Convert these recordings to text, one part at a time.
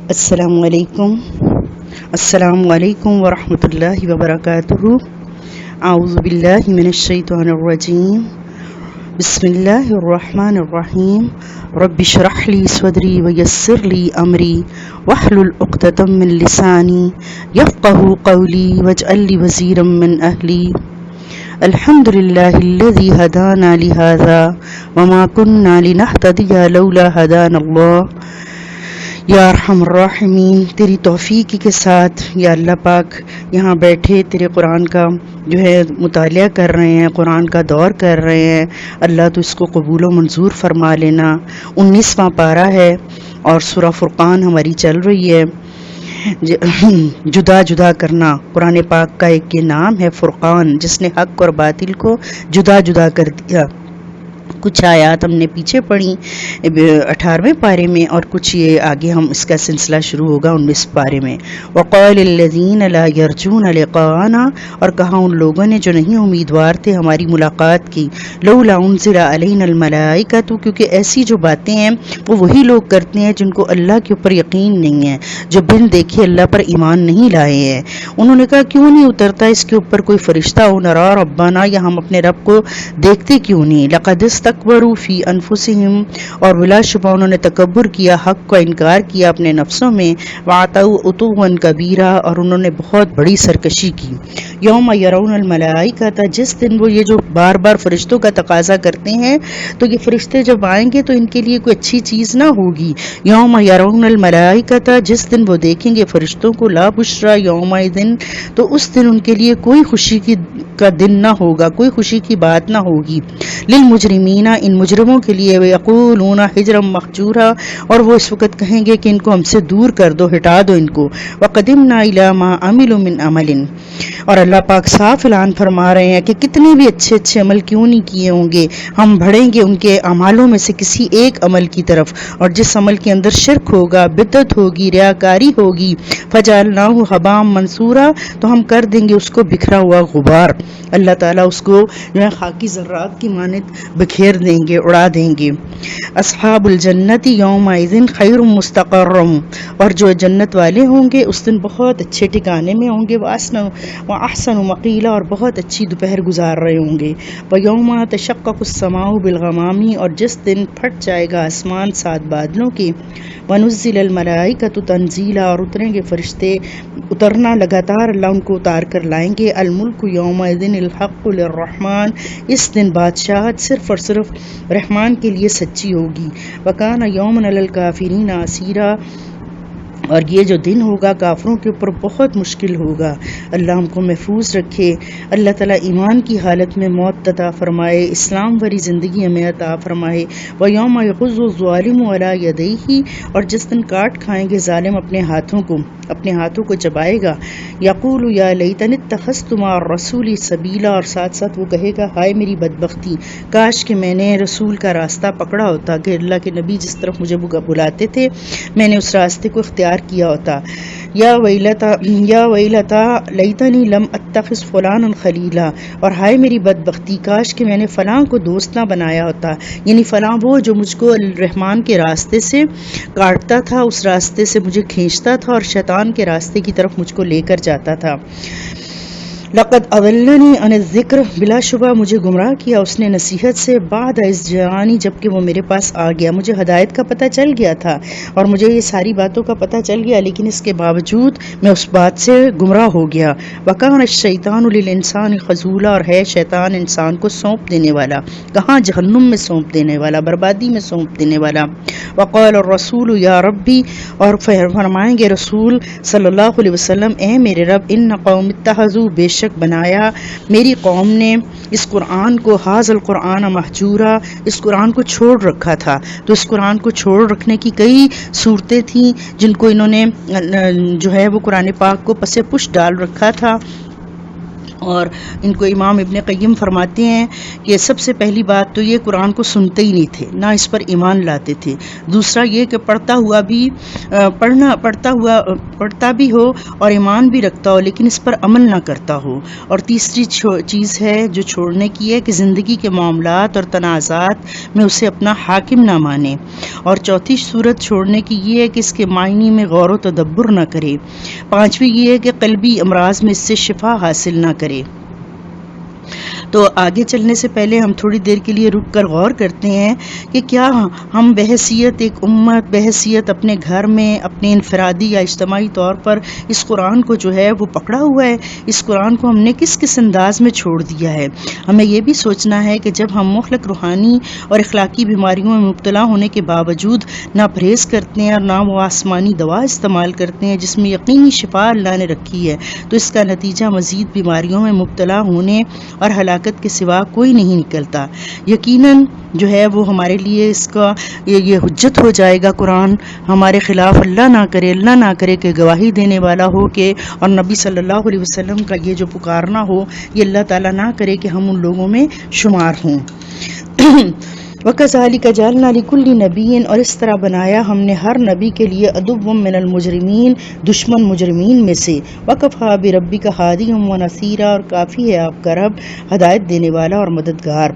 السلام علیکم ورحمۃ اللہ وبرکاتہ۔ اعوذ باللہ من الشیطان الرجیم، بسم اللہ الرحمن الرحیم۔ رب اشرح لی صدری ویسر لی امری واحلل عقدۃ من لسانی یفقہوا قولی واجعل لی وزیرا من اہلی۔ الحمد للہ الذی ہدانا لہذا وما کنا لنہتدی لولا ہدانا اللہ۔ یا ارحم الراحمین، تیری توفیق کے ساتھ یا اللہ پاک یہاں بیٹھے تیرے قرآن کا جو ہے مطالعہ کر رہے ہیں، قرآن کا دور کر رہے ہیں، اللہ تو اس کو قبول و منظور فرما لینا۔ 19واں پارہ ہے اور سورہ فرقان ہماری چل رہی ہے۔ جدا جدا کرنا، قرآن پاک کا ایک یہ نام ہے فرقان، جس نے حق اور باطل کو جدا جدا کر دیا۔ کچھ آیات ہم نے پیچھے پڑھی 18ویں پارے میں، اور کچھ یہ آگے ہم اس کا سلسلہ شروع ہوگا 19 پارے میں۔ وقال الذین لا یرجون لقاءنا، اور کہا ان لوگوں نے جو نہیں امیدوار تھے ہماری ملاقات کی، لولا انزل علینا الملائکۃ، کیونکہ ایسی جو باتیں ہیں وہ وہی لوگ کرتے ہیں جن کو اللہ کے اوپر یقین نہیں ہے، جو بن دیکھے اللہ پر ایمان نہیں لائے ہیں۔ انہوں نے کہا کیوں نہیں اترتا اس کے اوپر کوئی فرشتہ، او نرا ربنا، یا ہم اپنے رب کو دیکھتے کیوں نہیں؟ لقد استکبروا فی انفسہم، اور بلا شبہ انہوں نے تکبر کیا، حق کو انکار کیا اپنے نفسوں میں، وعتوا عتوا کبیرا، اور انہوں نے بہت بڑی سرکشی کی۔ یوم یرون الملائکۃ، جس دن وہ یہ جو بار بار فرشتوں کا تقاضا کرتے ہیں، تو یہ فرشتے جب آئیں گے تو ان کے لیے کوئی اچھی چیز نہ ہوگی۔ یوم یرون الملائکۃ، جس دن وہ دیکھیں گے فرشتوں کو، لا بشرا یومئذ، تو اس دن ان کے لیے کوئی خوشی کا دن نہ ہوگا، کوئی خوشی کی بات نہ ہوگی۔ للمجرمین، ان مجرموں کے لیے، ویقولون حجرا محجورا، اور وہ اس وقت کہیں گے کہ ان کو ہم سے دور کر دو، ہٹا دو ان کو۔ وقدمنا الی ما عملوا من عمل، اور اللہ پاک صاف اعلان فرما رہے ہیں کہ کتنے بھی اچھے اچھے عمل کیوں نہیں کیے ہوں گے، ہم بڑھیں گے ان کے اعمالوں میں سے کسی ایک عمل کی طرف، اور جس عمل کے اندر شرک ہوگا، بدعت ہوگی، ریاکاری ہوگی، فجعلناہ حباء منثورا، تو ہم کر دیں گے اس کو بکھرا ہوا غبار۔ اللہ تعالیٰ اس کو جو ہے خاکی ذرات کی مانند بکھیر دیں گے، اڑا دیں گے۔ اصحاب الجنت یومئذ خیر مستقرا، اور جو جنت والے ہوں گے اس دن بہت اچھے ٹھکانے میں ہوں گے، واحسن مقیلا، اور بہت اچھی دوپہر گزار رہے ہوں گے۔ ویوم تشقق السماء بالغمام، اور جس دن پھٹ جائے گا آسمان 7 بادلوں کے۔ ونزل الملائکۃ تنزیلا، اور اتریں گے فرشتے اترنا لگاتار، اللہ ان کو اتار کر لائیں گے۔ الملک یومئذ الحق للرحمن، اس دن بادشاہت صرف اور صرف رحمان کے لیے سچی ہوگی۔ وکان یوما علی الکافرین عسیرا، اور یہ جو دن ہوگا کافروں کے اوپر بہت مشکل ہوگا۔ اللہ ہم کو محفوظ رکھے، اللہ تعالیٰ ایمان کی حالت میں موت عطا فرمائے، اسلام والی زندگی ہمیں عطا فرمائے۔ وَيَوْمَ يَغُضُّ الظَّالِمُ عَلَىٰ يَدَيْهِ، اور جس دن کاٹ کھائیں گے ظالم اپنے ہاتھوں کو چبائے گا۔ یقول یا لیتنی اتخذت مع الرسول سبیلا، اور ساتھ ساتھ وہ کہے گا ہائے میری بدبختی، کاش کہ میں نے رسول کا راستہ پکڑا ہوتا، کہ اللہ کے نبی جس طرف مجھے بلاتے تھے میں نے اس راستے کو اختیار کیا ہوتا۔ یا ویلتا لیتنی لم اتخذ فلانا خلیلا، اور ہائے میری بدبختی، کاش کہ میں نے فلاں کو دوست نہ بنایا ہوتا، یعنی فلاں وہ جو مجھ کو الرحمن کے راستے سے کاٹتا تھا، اس راستے سے مجھے کھینچتا تھا اور شیطان کے راستے کی طرف مجھ کو لے کر جاتا تھا۔ لقد اضلنی عن الذکر، بلا شبہ مجھے گمراہ کیا اس نے نصیحت سے، بعد اذ جاءنی، جب کہ وہ میرے پاس آ گیا۔ مجھے ہدایت کا پتہ چل گیا تھا اور مجھے یہ ساری باتوں کا پتہ چل گیا، لیکن اس کے باوجود میں اس بات سے گمراہ ہو گیا۔ وکان الشیطان للانسان خذولا، اور ہے شیطان انسان کو سونپ دینے والا، کہاں جہنم میں سونپ دینے والا، بربادی میں سونپ دینے والا۔ وقال الرسول یا ربی، اور فرمائیں گے رسول صلی اللہ علیہ وسلم، اے میرے رب، ان قوم اتخذوا، بے شک بنایا میری قوم نے اس قرآن کو، حاذ القرآن مہجورا، اس قرآن کو چھوڑ رکھا تھا۔ تو اس قرآن کو چھوڑ رکھنے کی کئی صورتیں تھیں جن کو انہوں نے جو ہے وہ قرآن پاک کو پس پش ڈال رکھا تھا، اور ان کو امام ابن قیم فرماتے ہیں کہ سب سے پہلی بات تو یہ قرآن کو سنتے ہی نہیں تھے، نہ اس پر ایمان لاتے تھے۔ دوسرا یہ کہ پڑھتا بھی ہو اور ایمان بھی رکھتا ہو لیکن اس پر عمل نہ کرتا ہو۔ اور تیسری چیز ہے جو چھوڑنے کی ہے کہ زندگی کے معاملات اور تنازعات میں اسے اپنا حاکم نہ مانے۔ اور چوتھی صورت چھوڑنے کی یہ ہے کہ اس کے معنی میں غور و تدبر نہ کرے، پانچویں یہ ہے کہ قلبی امراض میں اس سے شفا حاصل نہ کرے۔ تو آگے چلنے سے پہلے ہم تھوڑی دیر کے لیے رک کر غور کرتے ہیں کہ کیا ہم بحیثیت ایک امت، بحیثیت اپنے گھر میں اپنے انفرادی یا اجتماعی طور پر اس قرآن کو جو ہے وہ پکڑا ہوا ہے، اس قرآن کو ہم نے کس کس انداز میں چھوڑ دیا ہے۔ ہمیں یہ بھی سوچنا ہے کہ جب ہم مہلک روحانی اور اخلاقی بیماریوں میں مبتلا ہونے کے باوجود نہ پرہیز کرتے ہیں اور نہ وہ آسمانی دوا استعمال کرتے ہیں جس میں یقینی شفا اللہ نے رکھی ہے، تو اس کا نتیجہ مزید بیماریوں میں مبتلا ہونے اور ہلاکت کے سوا کوئی نہیں نکلتا۔ یقیناً جو ہے وہ ہمارے لیے اس کا یہ حجت ہو جائے گا، قرآن ہمارے خلاف اللہ نہ کرے کہ گواہی دینے والا ہو کہ، اور نبی صلی اللہ علیہ وسلم کا یہ جو پکارنا ہو یہ اللہ تعالیٰ نہ کرے کہ ہم ان لوگوں میں شمار ہوں۔ وَكَذَلِكَ جَعَلْنَا لِكُلِّ نَبِيٍّ، اور اس طرح بنایا ہم نے ہر نبی کے لیے عدوًّا مِنَ الْمُجْرِمِينَ، دشمن مجرمین میں سے، وَكَفَىٰ بِرَبِّكَ هَادِيًا وَنَصِيرًا، اور کافی ہے آپ کا رب ہدایت دینے والا اور مددگار۔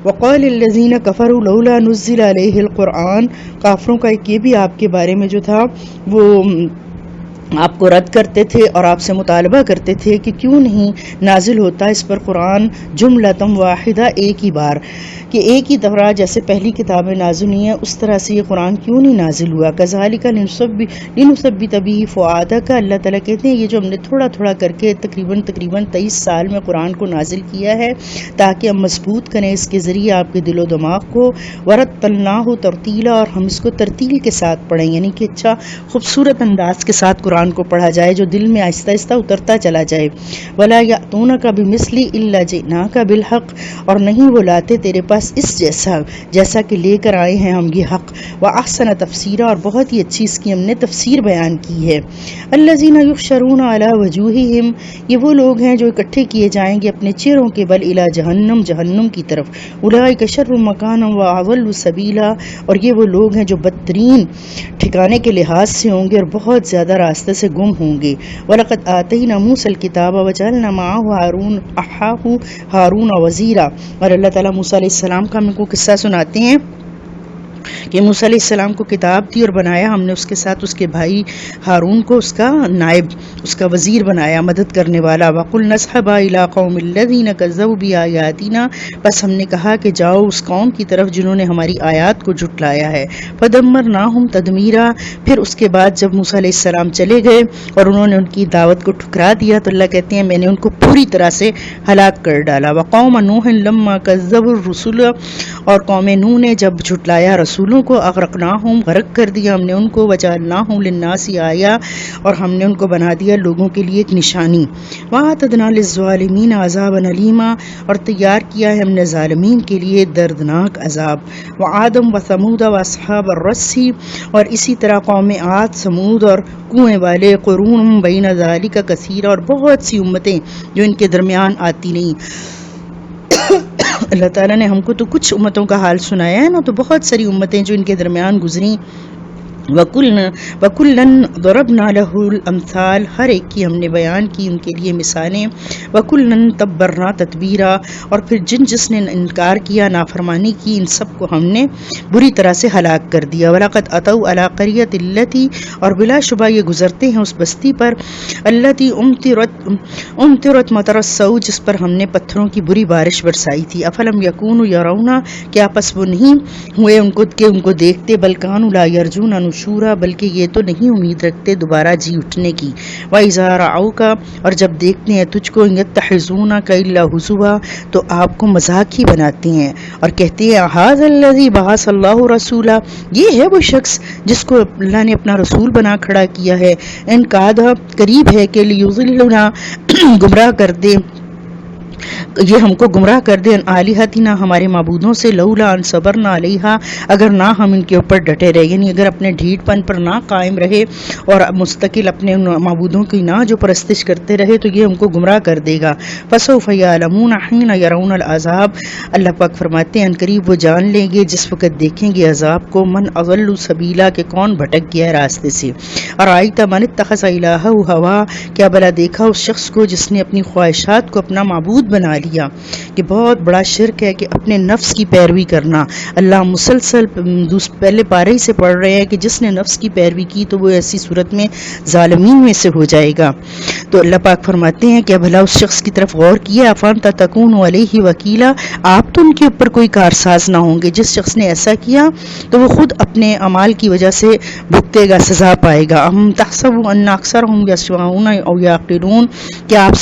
وقال الذین کفروا لولا نزل علیہ القرآن، کافروں کا ایک یہ بھی آپ کے بارے میں جو تھا وہ آپ کو رد کرتے تھے اور آپ سے مطالبہ کرتے تھے کہ کیوں نہیں نازل ہوتا اس پر قرآن جملۃ واحدہ، ایک ہی بار، کہ ایک ہی دفعہ جیسے پہلی کتابیں نازل ہوئی ہیں اس طرح سے یہ قرآن کیوں نہیں نازل ہوا۔ کذالک لنثبت بہ فؤادک، اللہ تعالیٰ کہتے ہیں یہ جو ہم نے تھوڑا تھوڑا کر کے تقریباً 23 سال میں قرآن کو نازل کیا ہے تاکہ ہم مضبوط کریں اس کے ذریعے آپ کے دل و دماغ کو، ورتلناہ ترتیلا، اور ہم اس کو ترتیل کے ساتھ پڑھیں، یعنی کہ اچھا خوبصورت انداز کے ساتھ قرآن کو پڑھا جائے جو دل میں آہستہ آہستہ اترتا چلا جائے۔ ولا یأتونک بمثل الا جئناک بالحق، اور نہیں وہ لاتے تیرے پاس اس جیسا کہ لے کر آئے ہیں ہم یہ حق، واحسن تفسیرا، اور بہت ہی اچھی اس کی ہم نے تفسیر بیان کی ہے۔ الذین یحشرون علی وجوہہم، یہ وہ لوگ ہیں جو اکٹھے کیے جائیں گے اپنے چہروں کے بل الی جہنم، جہنم کی طرف، اولئک شر مکانا واضل سبیلا، اور یہ وہ لوگ ہیں جو بدترین ٹھکانے کے لحاظ سے ہوں گے اور بہت زیادہ راستے سے گم ہوں گے۔ وَلَقَدْ آتَيْنَا مُوسَى الْكِتَابَ وَجَعَلْنَا مَعَهُ هَارُونَ وَزِيرًا، اور اللہ تعالیٰ موسیٰ علیہ السلام کا ہم کو قصہ سناتے ہیں کہ موسیٰ علیہ السلام کو کتاب دی اور بنایا ہم نے اس کے ساتھ اس کے بھائی ہارون کو اس کا نائب، اس کا وزیر بنایا، مدد کرنے والا۔ وَقُلْنَا اصْحَبَا إِلَىٰ قَوْمِ الَّذِينَ كَذَّبُوا بِآيَاتِنَا، بس ہم نے کہا کہ جاؤ اس قوم کی طرف جنہوں نے ہماری آیات کو جھٹلایا ہے۔ فَدَمَّرْنَاهُمْ تَدْمِيرًا، پھر اس کے بعد جب موسیٰ علیہ السلام چلے گئے اور انہوں نے ان کی دعوت کو ٹھکرا دیا تو اللہ کہتے ہیں میں نے ان کو پوری طرح سے ہلاک کر ڈالا۔ وَقَوْمَ نُوحٍ لَمَّا كَذَّبُوا الرُّسُلَ، اور قوم نوح نے جب جھٹلایا رسولوں کو، اغرقناہم، غرق کر دیا ہم نے ان کو، وجعلناہم للناس آیا، اور ہم نے ان کو بنا دیا لوگوں کے لیے ایک نشانی۔ وَأَعْتَدْنَا لِلظَّالِمِينَ عَذَابًا أَلِيمًا، اور تیار کیا ہے ہم نے ظالمین کے لیے دردناک عذاب۔ وَعَادًا وَثَمُودَ وَأَصْحَابَ الرَّسِّ، اور اسی طرح قوم عاد، سمود اور کنویں والے، قرون بین ذالک کثیرہ، اور بہت سی امتیں جو ان کے درمیان آتی نہیں۔ اللہ تعالیٰ نے ہم کو تو کچھ امتوں کا حال سنایا ہے نا، تو بہت ساری امتیں جو ان کے درمیان گزریں۔ وَكُلًّا ضَرَبْنَا لَهُ الْأَمْثَالَ، ہر ایک کی ہم نے بیان کی ان کے لیے مثالیں۔ وَكُلًّا تَبَّرْنَا تَتْبِيرًا، اور پھر جس نے انکار کیا، نافرمانی کی، ان سب کو ہم نے بری طرح سے ہلاک کر دیا۔ وَلَقَدْ أَتَوْا عَلَىٰ قَرْيَةٍ الَّتِي، اور بلا شبہ یہ گزرتے ہیں اس بستی پر، الَّتِي أُمْطِرَتْ مَطَرَ السَّوْءِ، جس پر ہم نے پتھروں کی بری بارش برسائی تھی۔ أَفَلَمْ يَكُونُوا يَرَوْنَ، کیا پس وہ نہیں ہوئے ان کو دیکھتے، بل كَانُوا لَا يَرْجُونَ نشورا، بلکہ یہ تو نہیں امید رکھتے دوبارہ جی اٹھنے کی۔ وَإِذَا رَأَوْكَ، اور جب دیکھتے ہیں تجھ کو، يَتَّخِذُونَكَ إِلَّا هُزُوًا، تو آپ کو مذاق ہی بناتے ہیں اور کہتے ہیں هَذَا الَّذِي بَعَثَ اللَّهُ رَسُولًا، یہ ہے وہ شخص جس کو اللہ نے اپنا رسول بنا کھڑا کیا ہے۔ ان قادہ، قریب ہے کہ لِيُضِلُّنَا، گمراہ کر دے، یہ ہم کو گمراہ کر دے، ان آلہتنا، ہمارے معبودوں سے، لولا ان صبرنا علیہا، اگر نہ ہم ان کے اوپر ڈٹے رہے، یعنی اگر اپنے ڈھیٹ پن پر نہ قائم رہے اور مستقل اپنے معبودوں کی نہ جو پرستش کرتے رہے تو یہ ہم کو گمراہ کر دے گا۔ فسوف یعلمون حین یرون العذاب، اللہ پاک فرماتے ہیں ان قریب وہ جان لیں گے جس وقت دیکھیں گے عذاب کو، من اضل سبیلا، کہ کون بھٹک گیا ہے راستے سے۔ ارایت من اتخذ الہہ ہوا، کیا بلا دیکھا اس شخص کو جس نے اپنی خواہشات کو اپنا معبود بنا لیا کہ بہت بڑا شرک ہے کہ اپنے نفس کی پیروی کرنا۔ اللہ مسلسل پہلے پارے ہی سے پڑھ رہے ہیں کہ جس نے نفس کی پیروی کی تو وہ ایسی صورت میں ظالمین میں سے ہو جائے گا۔ تو اللہ پاک فرماتے ہیں کہ بھلا اس شخص کی طرف غور کیا افانت تکون علیہ وکیلا، آپ تو ان کے اوپر کوئی کارساز نہ ہوں گے۔ جس شخص نے ایسا کیا تو وہ خود اپنے اعمال کی وجہ سے بھگتے گا، سزا پائے گا۔ ام تحسب ان اکثرهم یسمعون او یعقلون، کیا آپ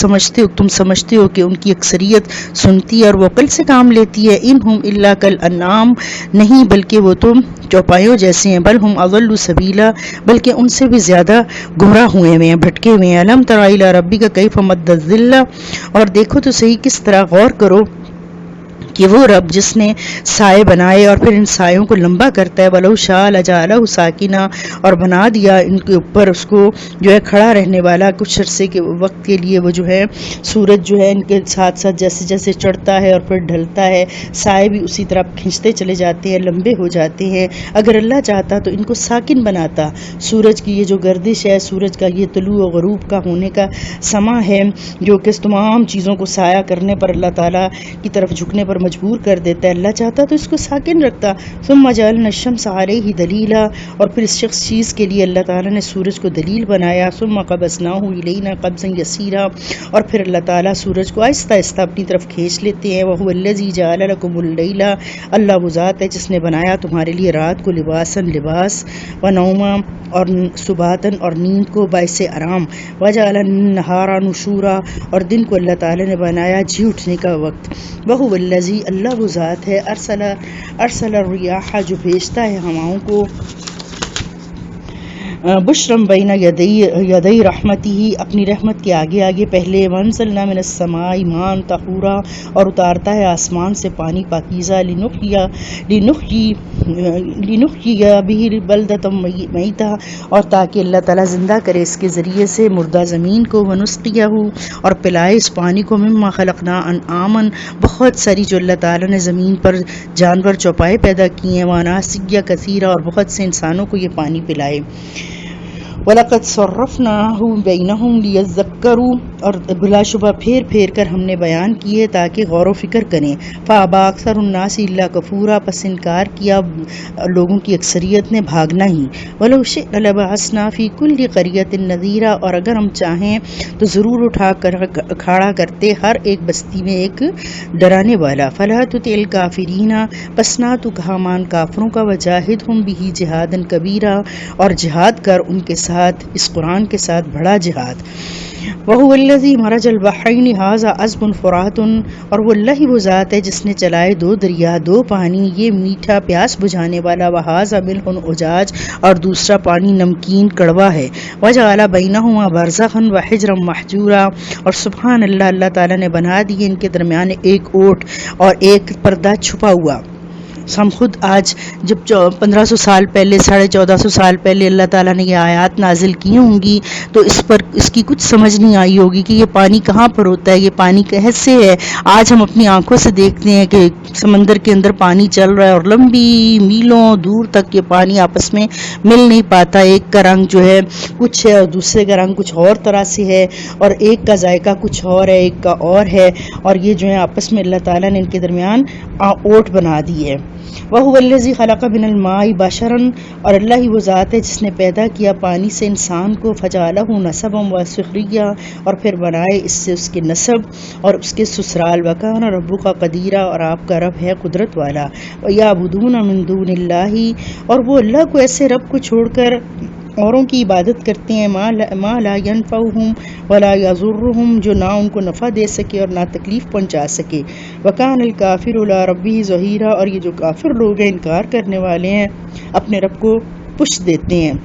تم سمجھتے ہو کہ ان کی اکثریت سنتی ہے اور وہ عقل سے کام لیتی ہے؟ انہم الا کالانعام، نہیں بلکہ وہ تو چوپایوں جیسے ہیں۔ بل ہم اضل سبیلا، بلکہ ان سے بھی زیادہ گمراہ ہوئے ہیں، بھٹکے ہوئے ہیں۔ الم تر الی ربک کیف مد الظل، اور دیکھو تو صحیح کس طرح، غور کرو کہ وہ رب جس نے سائے بنائے اور پھر ان سایوں کو لمبا کرتا ہے، وَلَوْ شَاءَ لَجَعَلَهُ سَاكِنًا، اور بنا دیا ان کے اوپر اس کو جو ہے کھڑا رہنے والا کچھ عرصے کے وقت کے لیے۔ وہ جو ہے سورج جو ہے ان کے ساتھ ساتھ جیسے جیسے چڑھتا ہے اور پھر ڈھلتا ہے، سائے بھی اسی طرح کھنچتے چلے جاتے ہیں، لمبے ہو جاتے ہیں۔ اگر اللہ چاہتا تو ان کو ساکن بناتا۔ سورج کی یہ جو گردش ہے، سورج کا یہ طلوع و غروب کا ہونے کا سما ہے جو کہ تمام چیزوں کو سایہ کرنے پر اللہ تعالیٰ کی طرف جھکنے پر مجبور کر دیتا ہے۔ اللہ چاہتا تو اس کو ساکن رکھتا۔ ثم جعلنا الشمس علیہ دلیلا، اور پھر اس شخص چیز کے لیے اللہ تعالیٰ نے سورج کو دلیل بنایا۔ ثم قبضناہ الینا قبضا یسیرا، اور پھر اللہ تعالیٰ سورج کو آہستہ آہستہ اپنی طرف کھینچ لیتے ہیں۔ وہو الذی جعل لکم اللیل، اللہ وہ ذات ہے جس نے بنایا تمہارے لیے رات کو لباسا لباس، ونوما اور سباتن اور نیند کو باعث آرام، وجعل النہار نشورا، اور دن کو اللہ تعالیٰ نے بنایا جی اٹھنے کا وقت۔ وہو الذی، اللہ وہ ذات ہے، ارسل الریاح، جو بھیجتا ہے ہواؤں کو، بشرم بین یدی رحمتہ، اپنی رحمت کے آگے آگے پہلے، وانزلنا من السماء ماء طہورا، اور اتارتا ہے آسمان سے پانی پاکیزہ، لنحیی بہ بلدۃ میتہ، اور تاکہ اللہ تعالیٰ زندہ کرے اس کے ذریعے سے مردہ زمین کو، ونسقیہ، اور پلائے اس پانی کو، مما خلقنا انعاما، بہت ساری جو اللہ تعالیٰ نے زمین پر جانور چوپائے پیدا کیے ہیں، واناسیا کثیرہ، اور بہت سے انسانوں کو یہ پانی پلائے۔ وَلَقَدْ صَرَّفْنَاهُ بَيْنَهُمْ لِيَذَّكَّرُوا، اور بلا شبہ پھیر پھیر کر ہم نے بیان کیے تاکہ غور و فکر کریں۔ فَأَبَى أَكْثَرُ النَّاسِ إِلَّا كَفُورًا، پس انکار کیا لوگوں کی اکثریت نے بھاگنا ہی۔ وَلَوْ شِئْنَا لَبَعَثْنَا فِي كُلِّ قَرْيَةٍ نَذِيرًا، اور اگر ہم چاہیں تو ضرور اٹھا کر کھڑا کرتے ہر ایک بستی میں ایک ڈرانے والا۔ فَلَا تُطِعِ الْكَافِرِينَ، پس نہ تو کہامان کافروں کا، وَجَاهِدْهُمْ بِهِ جِهَادًا كَبِيرًا، اور جہاد کر ان کے ساتھ، اس قرآن کے ساتھ بڑا جہاد۔ وَهُوَ الَّذِي مَرَجَ الْبَحْرَيْنِ هَٰذَا عَذْبٌ فُرَاتٌ، اور وہ اللہ ہی وہ ذات ہے جس نے چلائے دو دریا، دو پانی، یہ میٹھا پیاس بجھانے والا، وَهَٰذَا مِلْحٌ أُجَاجٌ، اور دوسرا پانی نمکین کڑوا ہے، وَجَعَلَ بَيْنَهُمَا بَرْزَخًا وَحِجْرًا مَحْجُورًا، اور سبحان اللہ، اللہ تعالیٰ نے بنا دیے ان کے درمیان ایک اوٹ اور ایک پردہ چھپا ہوا۔ ہم خود آج جب 1500 سال پہلے، 1450 سال پہلے اللہ تعالیٰ نے یہ آیات نازل کی ہوں گی تو اس کی کچھ سمجھ نہیں آئی ہوگی کہ یہ پانی کہاں پر ہوتا ہے، یہ پانی کیسے ہے۔ آج ہم اپنی آنکھوں سے دیکھتے ہیں کہ سمندر کے اندر پانی چل رہا ہے اور لمبی میلوں دور تک یہ پانی آپس میں مل نہیں پاتا، ایک کا رنگ جو ہے کچھ ہے اور دوسرے کا رنگ کچھ اور طرح سے ہے، اور ایک کا ذائقہ کچھ اور ہے، ایک کا اور ہے، اور یہ جو ہے آپس میں اللہ تعالیٰ نے ان کے درمیان اوٹ بنا دی ہے۔ وَهُوَ الَّذِي خَلَقَ مِنَ الْمَاءِ بَشَرًا، اور اللہ ہی وہ ذات ہے جس نے پیدا کیا پانی سے انسان کو، فَجَعَلَهُ نَسَبًا وَسُخْرِيًّا، اور پھر بنائے اس سے اس کے نسب اور اس کے سسرال، وَكَانَ رَبُّكَ قَدِيرًا، اور آپ کا رب ہے قدرت والا، وَيَعْبُدُونَ مِن دُونِ اللَّهِ، اور وہ اللہ کو ایسے رب کو چھوڑ کر اوروں کی عبادت کرتے ہیں، ما لا ينفعهم ولا يضرهم، جو نہ ان کو نفع دے سکے اور نہ تکلیف پہنچا سکے۔ وَكَانَ الْكَافِرُ عَلَىٰ رَبِّهِ ظَهِيرًا، اور یہ جو کافر لوگ ہیں، انکار کرنے والے ہیں، اپنے رب کو پشت دیتے ہیں۔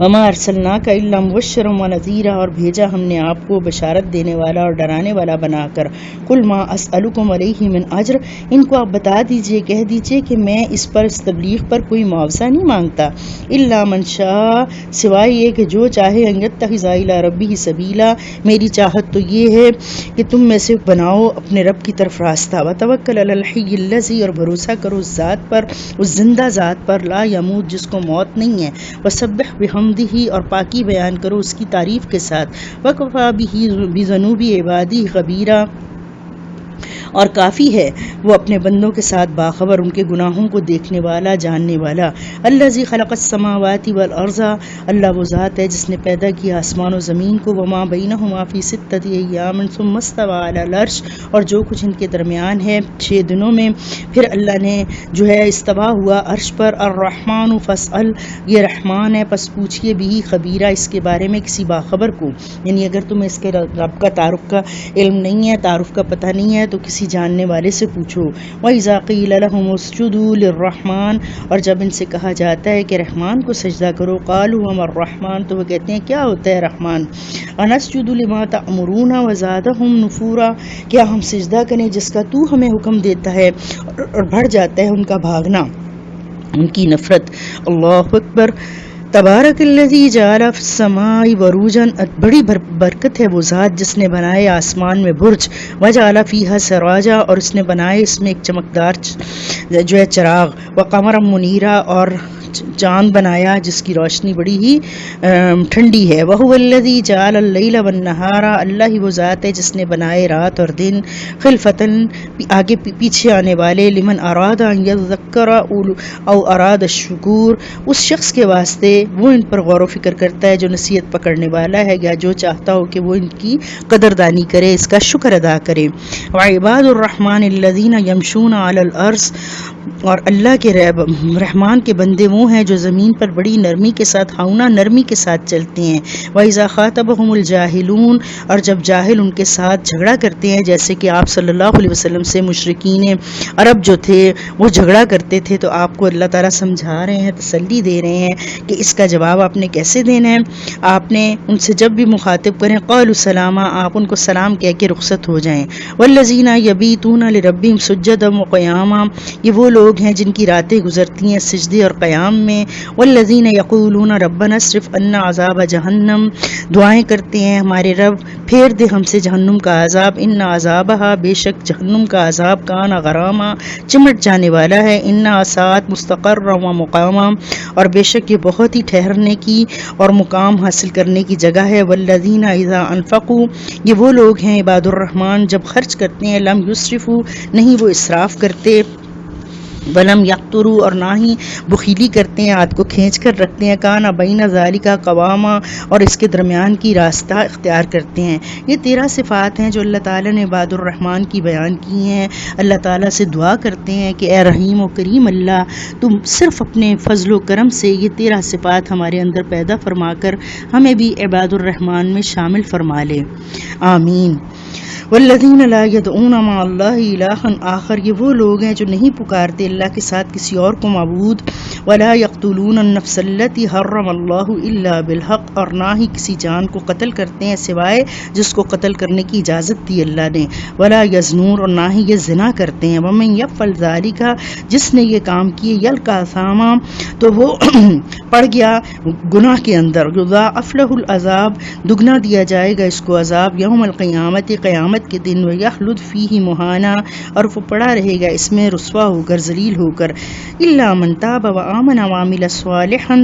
وما ارسلناک الا مبشرا ونذیرا، اور بھیجا ہم نے آپ کو بشارت دینے والا اور ڈرانے والا بنا کر۔ قل ما اسألکم علیہ من اجر، ان کو آپ بتا دیجئے، کہہ دیجئے کہ میں اس پر، اس تبلیغ پر کوئی معاوضہ نہیں مانگتا، الا من شاء، سوائے یہ کہ جو چاہے، ان یتخذ الی ربہ سبیلا، میری چاہت تو یہ ہے کہ تم میں سے بناؤ اپنے رب کی طرف راستہ۔ وتوکل علی الحی الذی، اور بھروسہ کرو اس ذات پر، اس زندہ ذات پر، لا یموت، جس کو موت نہیں ہے، وسبح بحمدہ، اور پاکی بیان کرو اس کی تعریف کے ساتھ، وکفی بہ بذنوب عبادہ خبیرا، اور کافی ہے وہ اپنے بندوں کے ساتھ باخبر، ان کے گناہوں کو دیکھنے والا، جاننے والا۔ الذی خلق السماوات والارض، اللہ وہ ذات ہے جس نے پیدا کیا آسمان و زمین کو، وما بینہما فی ستۃ ایام ثم استوی علی العرش، اور جو کچھ ان کے درمیان ہے 6 دنوں میں، پھر اللہ نے جو ہے استوا ہوا عرش پر۔ الرحمن فاسأل، یہ رحمان ہے پس پوچھئے بھی خبیرہ، اس کے بارے میں کسی باخبر کو، یعنی اگر تمہیں اس کے رب کا تعارف کا علم نہیں ہے، تعارف کا پتہ نہیں ہے، تو کسی جاننے والے سے پوچھو۔ وَإِذَا قِيلَ لَهُمُ اسْجُدُوا لِلرَّحْمَنِ، اور جب ان سے کہا جاتا ہے کہ رحمان کو سجدہ کرو، قَالُوا وَمَا الرَّحْمَنُ، تو وہ کہتے ہیں کیا ہوتا ہے رحمان؟ أَنَسْجُدُ لِمَا تَأْمُرُونَ وَزَادَهُمْ نُفُورًا، کیا ہم سجدہ کریں جس کا تو ہمیں حکم دیتا ہے، اور بڑھ جاتا ہے ان کا بھاگنا، ان کی نفرت۔ اللہ اکبر۔ تبارک الذی جعل فی السماء بروجا، بڑی برکت ہے وہ ذات جس نے بنائے آسمان میں برج، وجعل فیہا سراجا، اور اس نے بنائے اس میں ایک چمکدار جو ہے چراغ، وقمرا منیرا، اور چاند بنایا جس کی روشنی بڑی ہی ٹھنڈی ہے۔ وہو الذی جعل اللیل والنہار، اللہ ہی وہ ذات ہے جس نے بنائے رات اور دن، خلفتن، آگے پیچھے آنے والے، لمن اراد ان یذکر او اراد الشکور، اس شخص کے واسطے وہ ان پر غور و فکر کرتا ہے جو نصیحت پکڑنے والا ہے، یا جو چاہتا ہو کہ وہ ان کی قدردانی کرے، اس کا شکر ادا کرے۔ وعباد الرحمن الذین یمشون علی الارض، اور اللہ کے رحمان کے بندے وہ ہیں جو زمین پر بڑی نرمی کے ساتھ، ہاؤنا نرمی کے ساتھ چلتے ہیں۔ وَإِذَا خَاطَبَهُمُ الْجَاهِلُونَ، اور جب جاہل ان کے ساتھ جھگڑا کرتے ہیں، جیسے کہ آپ صلی اللہ علیہ وسلم سے مشرکین عرب جو تھے وہ جھگڑا کرتے تھے، تو آپ کو اللہ تعالیٰ سمجھا رہے ہیں، تسلی دے رہے ہیں کہ اس کا جواب آپ نے کیسے دینا ہے۔ آپ نے ان سے جب بھی مخاطب کریں قالوا سلاما، آپ ان کو سلام کہہ کے رخصت ہو جائیں۔ والذین یبیتون لربہم سجدا وقیاما، یہ وہ لوگ ہیں جن کی راتیں گزرتی ہیں سجدے اور قیام میں۔ والذین یقولون ربنا اصرف عنا عذاب جہنم، دعائیں کرتے ہیں ہمارے رب پھیر دے ہم سے جہنم کا عذاب، ان عذابہا، بے شک جہنم کا عذاب، کان غراما، چمٹ جانے والا ہے، ان ساعت مستقرا و مقاما، اور بے شک یہ بہت ہی ٹھہرنے کی اور مقام حاصل کرنے کی جگہ ہے۔ والذین اذا انفقوا، یہ وہ لوگ ہیں عباد الرحمن جب خرچ کرتے ہیں، لم یسرفوا، نہیں وہ اسراف کرتے، ولم یقتروا، اور نہ ہی بخیلی کرتے ہیں، ہاتھ کو کھینچ کر رکھتے ہیں، کانا بین ذالک قواما، اور اس کے درمیان کی راستہ اختیار کرتے ہیں۔ یہ 13 صفات ہیں جو اللہ تعالیٰ نے عباد الرحمن کی بیان کی ہیں۔ اللہ تعالیٰ سے دعا کرتے ہیں کہ اے رحیم و کریم اللہ، تم صرف اپنے فضل و کرم سے یہ 13 صفات ہمارے اندر پیدا فرما کر ہمیں بھی عباد الرحمن میں شامل فرما لے، آمین۔ والذین لا یدعون مع اللہ الہا آخر، یہ وہ لوگ ہیں جو نہیں پکارتے اللہ کے ساتھ کسی اور کو معبود، ولا یقتلون النفس التی حرم اللہ الا بالحق، اور نہ ہی کسی جان کو قتل کرتے ہیں سوائے جس کو قتل کرنے کی اجازت دی اللہ نے، ولا یزنون، اور نہ ہی یہ زنا کرتے ہیں، ومن یفعل ذلک، جس نے یہ کام کیے، یلقا اثاما، تو وہ پڑ گیا گناہ کے اندر، یضاعف لہ العذاب، دگنا دیا جائے گا اس کو عذاب، یوم القیامت، قیامت کے دن، ویخلد فیہ مہانا، اور وہ پڑا رہے گا اس میں رسوا ہو کر، ذلیل ہو کر، الا من تاب وآمن وعمل صالحا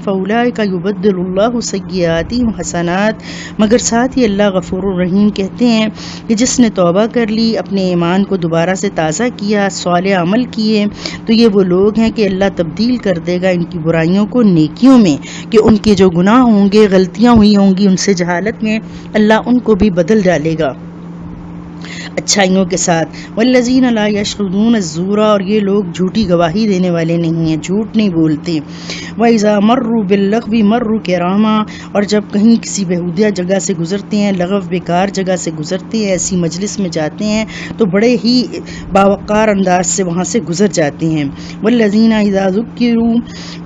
فاولئک یبدل اللہ سیئاتہم حسنات، مگر ساتھ ہی اللہ غفور الرحیم کہتے ہیں کہ جس نے توبہ کر لی، اپنے ایمان کو دوبارہ سے تازہ کیا، صالح عمل کیے، تو یہ وہ لوگ ہیں کہ اللہ تبدیل کر دے گا ان کی برائیوں کو نیکیوں میں، کہ ان کے جو گناہ ہوں گے، غلطیاں ہوئی ہوں گی ان سے جہالت میں، اللہ ان کو بھی بدل ڈالے گا اچھائیوں کے ساتھ۔ والذین لا یشهدون الزور، اور یہ لوگ جھوٹی گواہی دینے والے نہیں ہیں، جھوٹ نہیں بولتے۔ وَإِذَا مَرُّوا بِاللَّغْوِ مَرُّوا كِرَامًا، اور جب کہیں کسی بےہودہ جگہ سے گزرتے ہیں، لغو بیکار جگہ سے گزرتے ہیں، ایسی مجلس میں جاتے ہیں تو بڑے ہی باوقار انداز سے وہاں سے گزر جاتے ہیں۔ والذین اذا ذکروا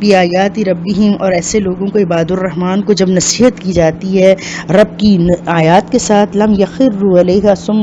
بآیات ربہم، اور ایسے لوگوں کو عباد الرحمن کو جب نصیحت کی جاتی ہے رب کی آیات کے ساتھ، لم یخروا علیہا صم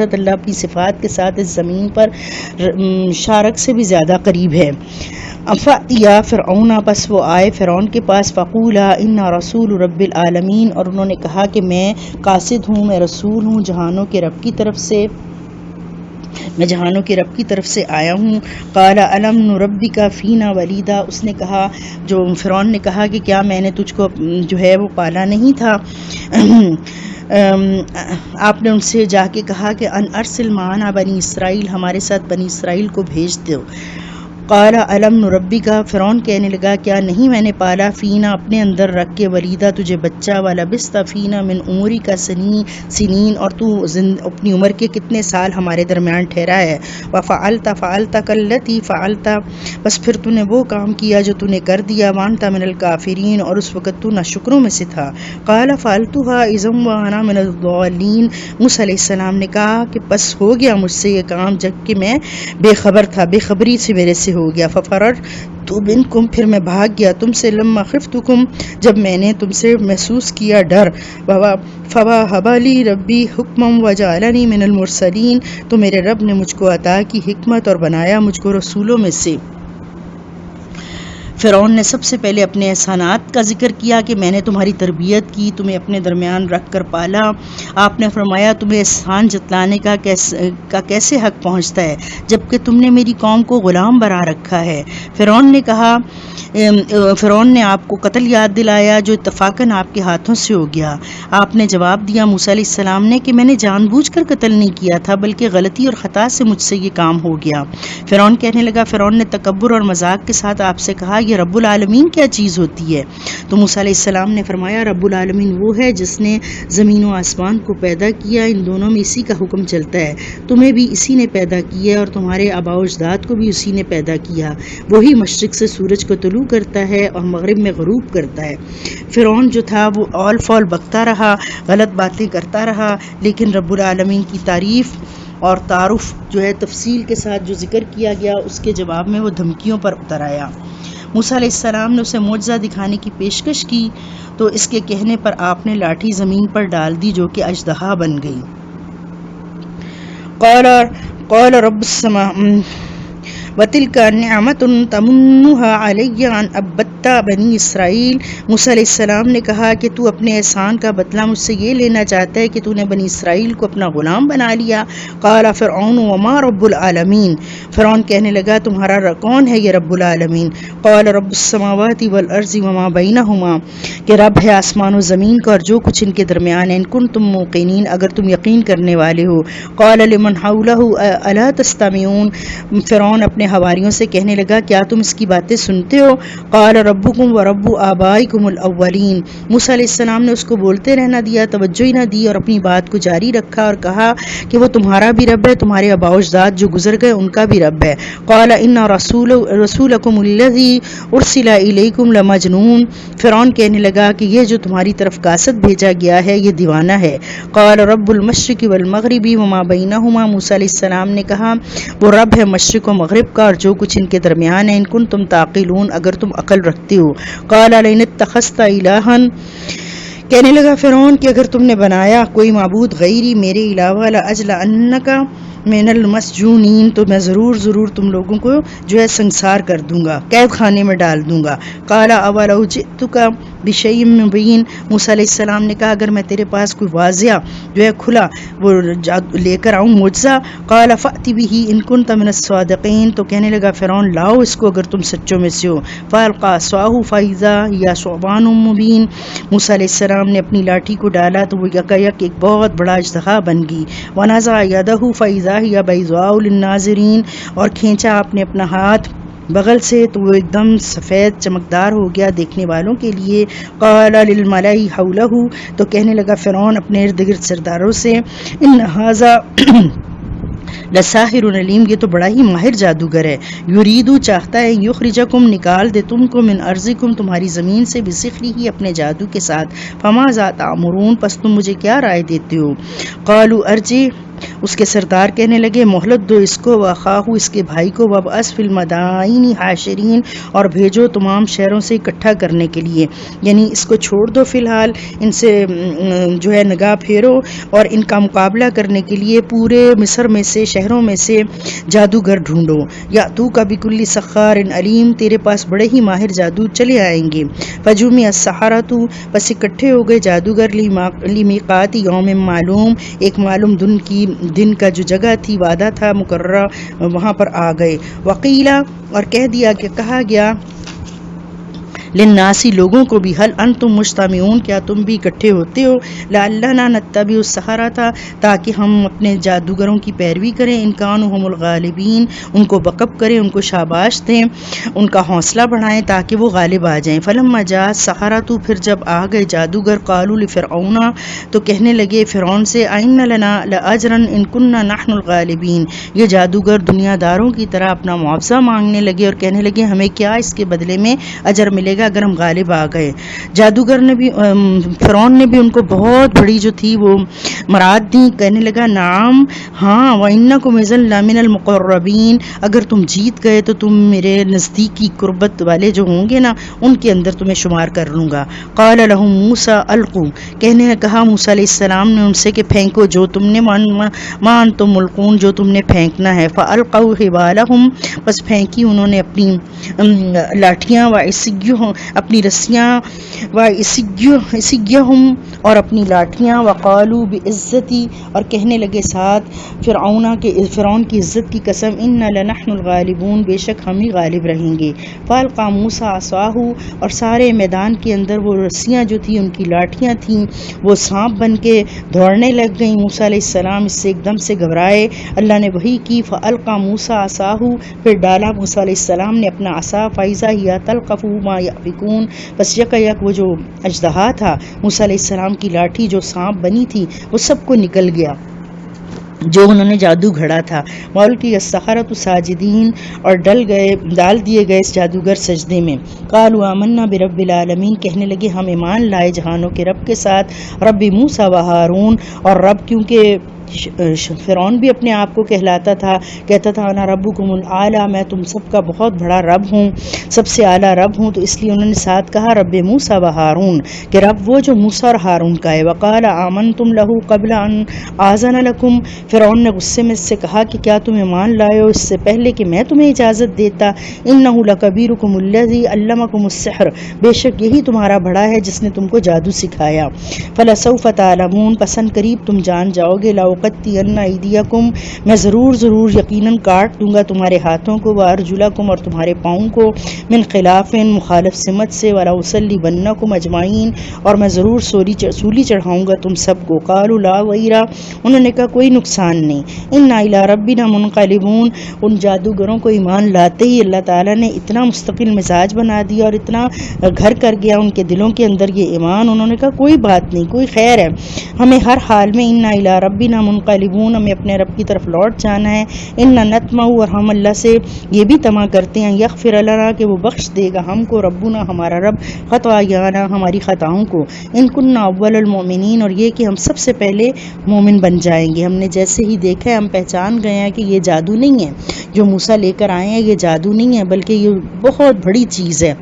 البتہ اللہ اپنی صفات کے ساتھ اس زمین پر شارک سے بھی زیادہ قریب ہے۔ فَأْتِيَا فرعون، پس وہ آئے فرعون کے پاس، فَقُولَا إِنَّا رَسُولُ رَبِّ الْعَالَمِينَ، اور انہوں نے کہا کہ میں قاصد ہوں، میں رسول ہوں جہانوں کے رب کی طرف سے، میں جہانوں کے رب کی طرف سے آیا ہوں۔ قال الم نربک فینا ولیدا، اس نے کہا، جو فرعون نے کہا کہ کیا میں نے تجھ کو جو ہے وہ پالا نہیں تھا؟ آپ نے ان سے جا کے کہا کہ ان ارسل معنا بنی اسرائیل، ہمارے ساتھ بنی اسرائیل کو بھیج دو۔ قال الم نربک، فرعون کہنے لگا کیا نہیں میں نے پالا، فینا اپنے اندر رکھ کے، ولیدہ تجھے بچہ، ولبثت فینا من عمرک سنین، اور تو اپنی عمر کے کتنے سال ہمارے درمیان ٹھہرا ہے، وفعلت کالتی فعلت، بس پھر تو نے وہ کام کیا جو تو نے کر دیا، وانت من الکافرین، اور اس وقت تو ناشکروں میں سے تھا۔ قال فعلتها اذا وانا من الضالین، موسیٰ علیہ السلام نے کہا کہ بس ہو گیا مجھ سے یہ کام جبکہ میں بے خبر تھا، بے خبری سے میرے سے ہو گیا۔ ففررت منکم، پھر میں بھاگ گیا تم سے، لما خفتکم، جب میں نے تم سے محسوس کیا ڈر، فوہب لی ربی حکما وجعلنی من المرسلین، تو میرے رب نے مجھ کو عطا کی حکمت اور بنایا مجھ کو رسولوں میں سے۔ فرعون نے سب سے پہلے اپنے احسانات کا ذکر کیا کہ میں نے تمہاری تربیت کی، تمہیں اپنے درمیان رکھ کر پالا۔ آپ نے فرمایا تمہیں احسان جتلانے کا کیسے حق پہنچتا ہے جبکہ تم نے میری قوم کو غلام بنا رکھا ہے۔ فرعون نے آپ کو قتل یاد دلایا جو اتفاقاً آپ کے ہاتھوں سے ہو گیا۔ آپ نے جواب دیا موسیٰ علیہ السلام نے کہ میں نے جان بوجھ کر قتل نہیں کیا تھا بلکہ غلطی اور خطا سے مجھ سے یہ کام ہو گیا۔ فرعون کہنے لگا، فرعون نے تکبر اور مذاق کے ساتھ آپ سے کہا یہ رب العالمین کیا چیز ہوتی ہے؟ تو موسیٰ علیہ السلام نے فرمایا رب العالمین وہ ہے جس نے زمین و آسمان کو پیدا کیا، ان دونوں میں اسی کا حکم چلتا ہے، تمہیں بھی اسی نے پیدا کیا اور تمہارے آباء و اجداد کو بھی اسی نے پیدا کیا، وہی مشرق سے سورج کو طلوع کرتا ہے اور مغرب میں غروب کرتا ہے۔ فرعون جو تھا وہ اول فول بکتا رہا، غلط باتیں کرتا رہا، لیکن رب العالمین کی تعریف اور تعارف جو ہے تفصیل کے ساتھ جو ذکر کیا گیا اس کے جواب میں وہ دھمکیوں پر اتر آیا۔ موسیٰ علیہ السلام نے اسے معجزہ دکھانے کی پیشکش کی تو اس کے کہنے پر آپ نے لاٹھی زمین پر ڈال دی جو کہ اژدہا بن گئی۔ قال رب السماء وَتِلْكَ نِعْمَةٌ تَمُنُّهَا عَلَيَّ أَنْ عَبَّدْتَ بَنِي اسرائیل، موسیٰ علیہ السلام نے کہا کہ تو اپنے احسان کا بدلہ مجھ سے یہ لینا چاہتا ہے کہ تو نے بنی اسرائیل کو اپنا غلام بنا لیا۔ قال فرعون وما رب العالمین، فرعون کہنے لگا تمہارا کون ہے یہ رب العالمین؟ قال رب السماوات والارض وما بینہما، کہ رب ہے آسمان و زمین کا اور جو کچھ ان کے درمیان ہے، ان کنتم موقنین، اگر تم یقین کرنے والے ہو۔ قال لمن حولہ الا تستمعون، فرعون اپنے حواریوں سے کہنے لگا کیا تم اس کی باتیں سنتے ہو؟ قال ربکم ورب آبائکم الاولین، موسیٰ علیہ السلام نے اس کو بولتے رہنا دیا، توجہ ہی نہ دی اور اپنی بات کو جاری رکھا اور کہا کہ وہ تمہارا بھی رب ہے، تمہارے آباء و اجداد جو گزر گئے ان کا بھی رب ہے۔ قال ان رسولکم الذی ارسل الیکم لمجنون، فرعون کہنے لگا کہ یہ جو تمہاری طرف قاصد بھیجا گیا ہے یہ دیوانہ ہے۔ قال رب المشرق والمغرب وما بینہما، موسیٰ علیہ السلام نے کہا وہ رب ہے مشرق و مغرب کا اور جو کچھ ان کے درمیان ہے، ان کنتم تعقلون، اگر تم عقل رکھتے ہو۔ قال لئن اتخذت الہا، کہنے لگا فرعون کہ اگر تم نے بنایا کوئی معبود غیری میرے علاوہ، لاجلعنک من المسجونین، تو میں ضرور تم لوگوں کو جو ہے سنسار کر دوں گا، قید خانے میں ڈال دوں گا۔ قال اولو جئتک بشیء مبین، موسیٰ علیہ السلام نے کہا اگر میں تیرے پاس کوئی واضح جو ہے کھلا وہ لے کر آؤں معجزہ، قال فأت بہ ان کنت من الصادقین، تو کہنے لگا فرعون لاؤ اس کو اگر تم سچوں میں سے ہو۔ فالقى عصاه فاذا هي ثعبان مبین، موسیٰ علیہ السلام نے اپنی لاٹھی کو ڈالا تو وہ یکایک ایک بہت بڑا اژدہا بن گئی۔ ونزع يده فاذا هي بيضاء للناظرین، اور کھینچا آپ نے اپنا ہاتھ بغل سے تو وہ ایک دم سفید چمکدار ہو گیا دیکھنے والوں کے لیے۔ قال للملأ حوله، تو کہنے لگا فرعون اپنے ارد گرد سرداروں سے ان ھذا لساحر علیم، یہ تو بڑا ہی ماہر جادوگر ہے۔ یریدو، چاہتا ہے، یخرجکم، نکال دے تم کو، من ارضکم، تمہاری زمین سے، بسحرہ، اپنے جادو کے ساتھ۔ فماذا تأمرون، پس تم مجھے کیا رائے دیتے ہو؟ قالوا ارجع اس کے سردار کہنے لگے مہلت دو اس کو واخاہو اس کے بھائی کو وابعث فی المدائن حاشرین اور بھیجو تمام شہروں سے اکٹھا کرنے کے لیے، یعنی اس کو چھوڑ دو فی الحال، ان سے جو ہے نگاہ پھیرو اور ان کا مقابلہ کرنے کے لیے پورے مصر میں سے شہروں میں سے جادوگر ڈھونڈو، یا تو کا بکل سخار علیم تیرے پاس بڑے ہی ماہر جادو چلے آئیں گے۔ فجمع السحرۃ پس اکٹھے ہو گئے جادوگر لمیقات یوم معلوم ایک معلوم دن کا جو جگہ تھی وعدہ تھا مقررہ وہاں پر آ گئے۔ وقیلا اور کہہ دیا کہ کہا گیا للناسی لوگوں کو بھی حل انتم مجتمعون کیا تم بھی اکٹھے ہوتے ہو، لعلنا نتبع السحرۃ تاکہ ہم اپنے جادوگروں کی پیروی کریں، ان کانوا هم الغالبین ان کو بقب کریں، ان کو شاباش دیں، ان کا حوصلہ بڑھائیں تاکہ وہ غالب آ جائیں۔ فلما جاء السحرۃ پھر جب آ گئے جادوگر قالوا لفرعون تو کہنے لگے فرعون سے ائن لنا لاجرا ان كنا نحن الغالبین، یہ جادوگر دنیا داروں کی طرح اپنا معاوضہ مانگنے لگے اور کہنے لگے ہمیں کیا اس کے بدلے میں اجر ملے گا اگر ہم غالب آ گئے۔ جادوگر نے بھی فرعون نے بھی ان کو بہت بڑی جو تھی وہ مراد دی، کہنے لگا نعم ہاں وانکم اذا لمن المقربین اگر تم جیت گئے تو تم میرے نزدیکی قربت والے جو ہوں گے نا ان کے اندر تمہیں شمار کر لوں گا۔ قال لهم موسیٰ القوا کہنے کہا موسیٰ علیہ السلام نے ان سے کہ پھینکو جو تم نے ما انتم ملقون جو تم نے پھینکنا ہے۔ فالقوا حبالهم بس پھینکی انہوں نے اپنی لاٹھیاں و اپنی رسیاں وَإِسِيَّهُمْ اور اپنی لاٹھیاں وقالوا بعزتی اور کہنے لگے ساتھ فرعون کی عزت کی قسم انا لنحن الغالبون بے شک ہم ہی غالب رہیں گے۔ فالقى موسیٰ عصاہ اور سارے میدان کے اندر وہ رسیاں جو تھیں ان کی لاٹھیاں تھیں وہ سانپ بن کے دوڑنے لگ گئیں۔ موسیٰ علیہ السلام اس سے ایک دم سے گھبرائے، اللہ نے وحی کی فالقى موسیٰ عصاہ پھر ڈالا موسیٰ علیہ السلام نے اپنا عصا فاذا ہی تلقف ما یأفکون بس یک وہ جو اژدہا تھا موسیٰ علیہ السلام کی لاٹھی جو سانپ بنی تھی وہ سب کو نکل گیا جو انہوں نے جادو گھڑا تھا۔ والقی السحرۃ ساجدین اور ڈال دیے گئے اس جادوگر سجدے میں۔ قالوا آمنا برب العالمین کہنے لگے ہم ایمان لائے جہانوں کے رب کے ساتھ، رب موسیٰ و ہارون اور رب کیونکہ فرعون بھی اپنے آپ کو کہلاتا تھا، کہتا تھا انا ربکم الاعلی میں تم سب کا بہت بڑا رب ہوں، سب سے اعلیٰ رب ہوں، تو اس لیے انہوں نے ساتھ کہا رب موسیٰ و ہارون کہ رب وہ جو موسیٰ اور ہارون کا ہے۔ وقال آمنتم لہ قبل ان آذن لکم فرعون نے غصے میں اس سے کہا کہ کیا تم ایمان لائے ہو اس سے پہلے کہ میں تمہیں اجازت دیتا؟ انہ لکبیرکم الذی علمکم السحر بے شک یہی تمہارا بڑا ہے جس نے تم کو جادو سکھایا۔ فلسوف تعلمون پس ان قریب تم جان جاؤ گے، لأقطعن ایدیکم میں ضرور یقیناً کاٹ دوں گا تمہارے ہاتھوں کو، وارجلکم اور تمہارے پاؤں کو، من خلاف مخالف سمت سے، ولأصلبنکم اجمعین اور میں ضرور سولی چڑھاؤں گا تم سب کو۔ قالوا لا ویرا انہوں نے کہا کوئی نقصان نہیں، انا الی ربنا منقلبون ان جادوگروں کو ایمان لاتے ہی اللہ تعالیٰ نے اتنا مستقل مزاج بنا دیا اور اتنا گھر کر گیا ان کے دلوں کے اندر یہ ایمان، انہوں نے کہا کوئی بات نہیں، کوئی خیر ہے، ہمیں ہر حال میں انا الی ربنا منقلبون ہمیں اپنے رب کی طرف لوٹ جانا ہے، انا نطمع اور ہم اللہ سے یہ بھی طمع کرتے ہیں، یغفر لنا کہ وہ بخش دے گا ہم کو، ربنا ہمارا رب، خطایانا ہماری خطاؤں کو، ان کننا اول المؤمنین اور یہ کہ ہم سب سے پہلے مومن بن جائیں گے۔ ہم نے جیسے ہی دیکھا ہے ہم پہچان گئے ہیں کہ یہ جادو نہیں ہے جو موسیٰ لے کر آئے ہیں، یہ جادو نہیں ہے بلکہ یہ بہت بڑی چیز ہے۔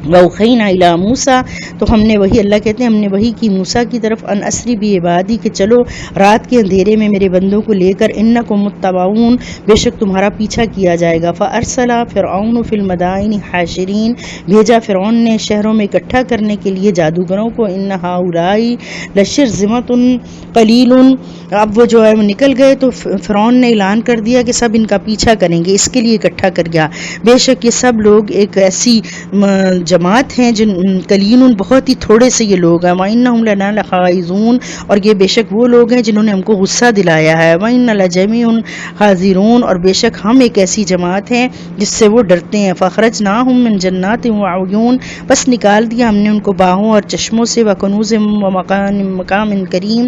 وَأَوْحَيْنَا إِلَىٰ موسیٰ تو ہم نے وہی اللہ کہتے ہیں ہم نے وہی کی موسیٰ کی طرف ان اسری بعبادی کہ چلو رات کے اندھیرے میں میرے بندوں کو لے کر انکم متبعون بے شک تمہارا پیچھا کیا جائے گا۔ فَأَرْسَلَ فِرْعَوْنُ فِي الْمَدَائِنِ حَاشِرِينَ بھیجا فرعون نے شہروں میں اکٹھا کرنے کے لیے جادوگروں کو، إِنَّ هَٰؤُلَاءِ لَشِرْذِمَةٌ قَلِيلٌ اب وہ جو ہے وہ نکل گئے تو فرعون نے اعلان کر دیا کہ سب ان کا پیچھا کریں گے، اس کے لیے اکٹھا کر گیا بے شک یہ سب لوگ ایک ایسی جماعت ہیں جن قلیل بہت ہی تھوڑے سے یہ لوگ ہیں، وَإِنَّهُمْ لَنَا لَغَائِظُونَ اور یہ بے شک وہ لوگ ہیں جنہوں نے ہم کو غصہ دلایا ہے، وَإِنَّ لَجَمِيعٌ حَاذِرُونَ اور بے شک ہم ایک ایسی جماعت ہیں جس سے وہ ڈرتے ہیں۔ فَأَخْرَجْنَاهُمْ مِنْ جَنَّاتٍ وَعُيُونٍ بس نکال دیا ہم نے ان کو باغوں اور چشموں سے، وَكُنُوزٍ وَمَقَامٍ کریم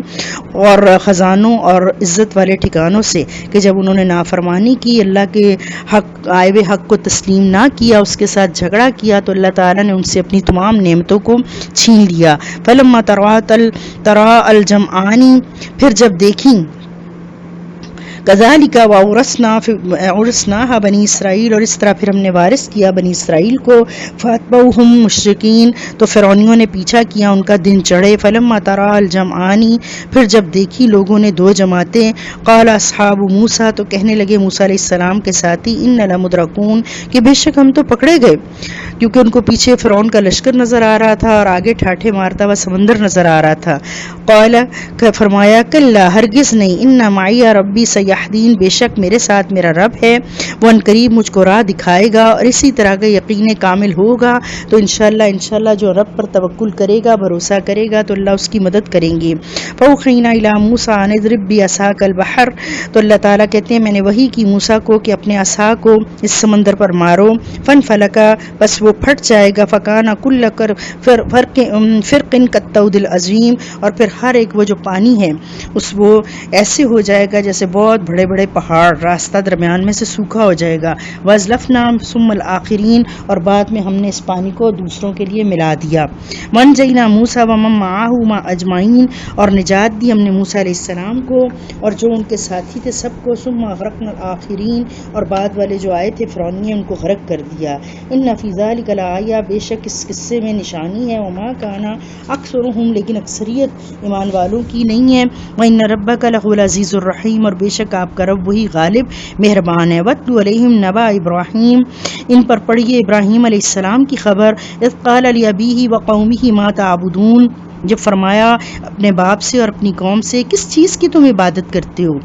اور خزانوں اور عزت والے ٹھکانوں سے، کہ جب انہوں نے نافرمانی کی اللہ کے حق آئے ہوئے حق کو تسلیم نہ کیا، اس کے ساتھ جھگڑا کیا تو اللہ تعالیٰ نے ان سے اپنی تمام نعمتوں کو چھین لیا۔ فلما تراءى الجمعان پھر جب دیکھیں کذالک وورثناها بنی اسرائیل، اور اس طرح پھر ہم نے وارث کیا بنی اسرائیل کو. فاتبعوہم مشرکین، تو فرعونیوں نے پیچھا کیا ان کا دن چڑھے. فلما تری الجمعان، پھر جب دیکھی لوگوں نے دو جماعتیں. قال اصحاب موسیٰ، تو کہنے لگے موسیٰ علیہ السلام کے ساتھی، ان لمدرکون، کہ بے شک ہم تو پکڑے گئے، کیونکہ ان کو پیچھے فرعون کا لشکر نظر آ رہا تھا اور آگے ٹھاٹھے مارتا ہوا سمندر نظر آ رہا تھا. قال، فرمایا، کلا، ہرگز نہیں، ان معی ربی سیہدین، بے شک میرے ساتھ میرا رب ہے، وہ ان قریب مجھ کو راہ دکھائے گا. اور اسی طرح کا یقین کامل ہوگا تو انشاءاللہ جو رب پر توکل کرے گا، بھروسہ کرے گا، تو اللہ اس کی مدد کریں گے. فأوحینا الی موسیٰ ان اضرب بعصاک البحر، تو اللہ تعالیٰ کہتے ہیں میں نے وحی کی موسیٰ کو کہ اپنے عصا کو اس سمندر پر مارو. فانفلق، بس وہ پھٹ جائے گا. فکان کل فرق کالطود العظیم، اور پھر ہر ایک وہ جو پانی ہے وہ ایسے ہو جائے گا جیسے بہت بڑے بڑے پہاڑ، راستہ درمیان میں سے سوکھا ہو جائے گا. وازلفنا ثم الآخرین، اور بعد میں ہم نے اس پانی کو دوسروں کے لیے ملا دیا. وانجینا موسیٰ ومن معہ اجمعین، اور نجات دی ہم نے موسیٰ علیہ السلام کو اور جو ان کے ساتھی تھے سب کو. ثم اغرقنا الآخرین، اور بعد والے جو آئے تھے فرعونیے ان کو غرق کر دیا. ان فی ذلک لآیہ، بے شک اس قصے میں نشانی ہے. وما کان اکثرهم، لیکن اکثریت ایمان والوں کی نہیں ہے. وان ربک لہو العزیز الرحیم، اور بے شک آپ کا رب وہی غالب مہربان ہے. واتلو علیہم نبأ ابراہیم، ان پر پڑھیے ابراہیم علیہ السلام کی خبر. اذ قال لأبیہ وقومہ ما تعبدون، جب فرمایا اپنے باپ سے اور اپنی قوم سے کس چیز کی تم عبادت کرتے ہو.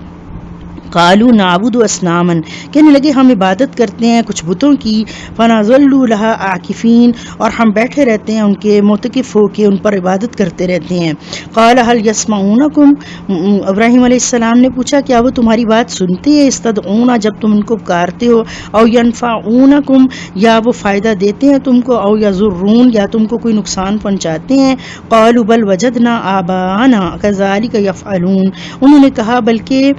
قالوا نعبد اصناما، کہنے لگے ہم عبادت کرتے ہیں کچھ بتوں کی. فنظل لها عاکفین، اور ہم بیٹھے رہتے ہیں ان کے معتکف ہو کے ان پر عبادت کرتے رہتے ہیں. قال هل يسمعونکم، ابراہیم علیہ السلام نے پوچھا کیا وہ تمہاری بات سنتے ہیں؟ استدعون، جب تم ان کو پکارتے ہو. او ينفعونکم، یا وہ فائدہ دیتے ہیں تم کو. او یضرون، یا تم کو کوئی نقصان پہنچاتے ہیں. قالوا بل وجدنا آباءنا كذلك يفعلون، انہوں نے کہا بلکہ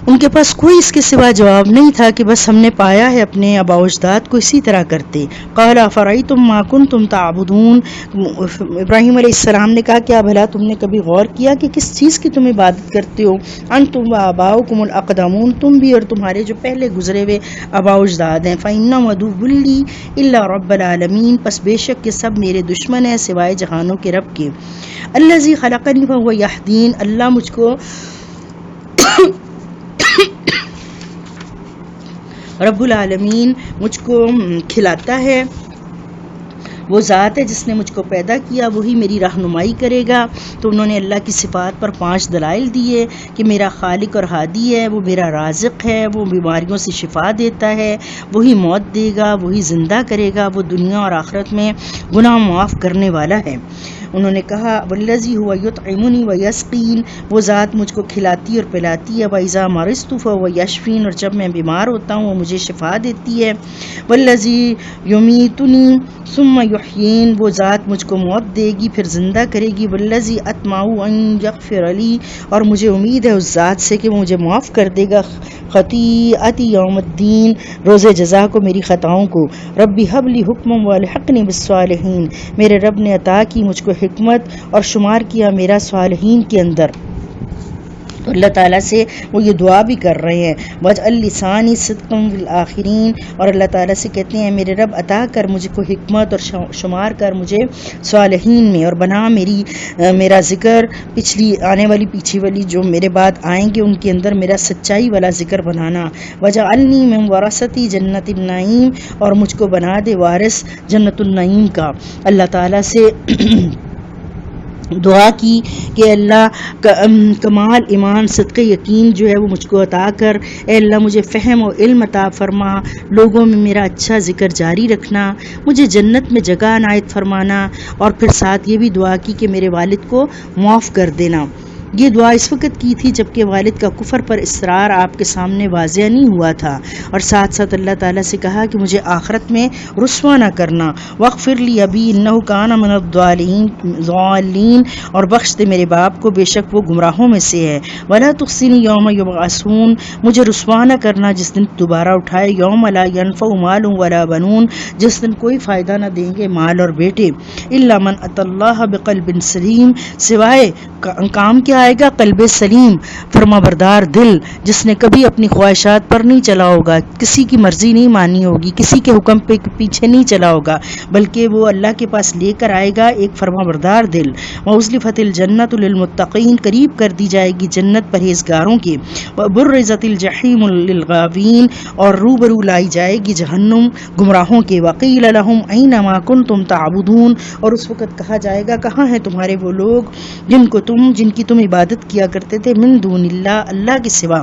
ان کے پاس کوئی اس کے سوا جواب نہیں تھا کہ بس ہم نے پایا ہے اپنے آباء و اجداد کو اسی طرح کرتے. قال افرأیتم ما کنتم تعبدون، ابراہیم علیہ السلام نے کہا کیا بھلا تم نے کبھی غور کیا کہ کس چیز کی تم عبادت کرتے ہو؟ انتم وآباؤکم الاقدمون، تم بھی اور تمہارے جو پہلے گزرے ہوئے آباء و اجداد ہیں. فإنہم عدو لی الا رب العالمین، پس بے شک کہ سب میرے دشمن ہیں سوائے جہانوں کے رب کے. الذی خلقنی فہو یہدین، اللہ مجھ کو رب العالمین مجھ کو کھلاتا ہے، وہ ذات ہے جس نے مجھ کو پیدا کیا، وہی میری رہنمائی کرے گا. تو انہوں نے اللہ کی صفات پر 5 دلائل دیے کہ میرا خالق اور ہادی ہے، وہ میرا رازق ہے، وہ بیماریوں سے شفا دیتا ہے، وہی موت دے گا، وہی زندہ کرے گا، وہ دنیا اور آخرت میں گناہ معاف کرنے والا ہے. انہوں نے کہا والذی هو یطعمنی ویسقین، وہ ذات مجھ کو کھلاتی اور پلاتی ہے. واذا مرضت فهو یشفین، اور جب میں بیمار ہوتا ہوں وہ مجھے شفا دیتی ہے. والذی یمیتنی ثم یحیین، وہ ذات مجھ کو موت دے گی پھر زندہ کرے گی. والذی اطمع ان یغفر لی، اور مجھے امید ہے اس ذات سے کہ وہ مجھے معاف کر دے گا خطیئتی یوم الدین، روز جزا کو، میری خطاؤں کو. ربی ہب لی حکما والحقنی بالصالحین، میرے رب نے عطا کی مجھ کو حکمت اور شمار کیا میرا صالحین کے اندر. اللہ تعالیٰ سے وہ یہ دعا بھی کر رہے ہیں وَاجْعَلْ لِسَانِي صِدْقًا فِي الْآخِرِينَ، اور اللہ تعالیٰ سے کہتے ہیں میرے رب عطا کر مجھے کو حکمت اور شمار کر مجھے صالحین میں، اور بنا میرا ذکر پیچھے والی جو میرے بعد آئیں گے ان کے اندر میرا سچائی والا ذکر بنانا. وَاجْعَلْنِي مِن وَرَثَةِ جَنَّةِ النَّعِيمِ، اور مجھ کو بنا دے وارث جنت النعیم کا. اللہ تعالیٰ سے دعا کی کہ اللہ کمال ایمان صدق یقین جو ہے وہ مجھ کو عطا کر. اے اللہ مجھے فہم و علم عطا فرما، لوگوں میں میرا اچھا ذکر جاری رکھنا، مجھے جنت میں جگہ عنایت فرمانا، اور پھر ساتھ یہ بھی دعا کی کہ میرے والد کو معاف کر دینا. یہ دعا اس وقت کی تھی جبکہ والد کا کفر پر اصرار آپ کے سامنے واضح نہیں ہوا تھا، اور ساتھ ساتھ اللہ تعالیٰ سے کہا کہ مجھے آخرت میں رسوا نہ کرنا. واغفر لی ابی انہ کان من الضالین، اور بخش دے میرے باپ کو بے شک وہ گمراہوں میں سے ہے. ولا تخزنی یوم یبعثون، مجھے رسوا نہ کرنا جس دن دوبارہ اٹھائے. یوم لا ینفع مال ولا بنون، جس دن کوئی فائدہ نہ دیں گے مال اور بیٹے. الا من اتی اللہ بقلب سلیم، سوائے کام کیا آئے گا قلب سلیم، فرما بردار دل، جس نے کبھی اپنی خواہشات پر نہیں چلا ہوگا، کسی کی مرضی نہیں مانی ہوگی، کسی کے حکم پہ پیچھے نہیں چلا ہوگا، بلکہ وہ اللہ کے پاس لے کر آئے گا ایک فرما بردار دل۔ وَأُزْلِفَتِ الْجَنَّةُ لِلْمُتَّقِينَ، قریب کر دی جائے گی جنت پرہیزگاروں کی۔ وَبُرِّزَتِ الْجَحِيمُ لِلْغَاوِينَ، اور روبرو لائی جائے گی جہنم گمراہوں کے۔ وَقِيلَ لَهُمْ أَيْنَ مَا كُنْتُمْ تَعْبُدُونَ، اور اس وقت کہا جائے گا کہاں ہیں تمہارے وہ لوگ جن کی تم عبادت کیا کرتے تھے، من دون اللہ، اللہ کے سوا۔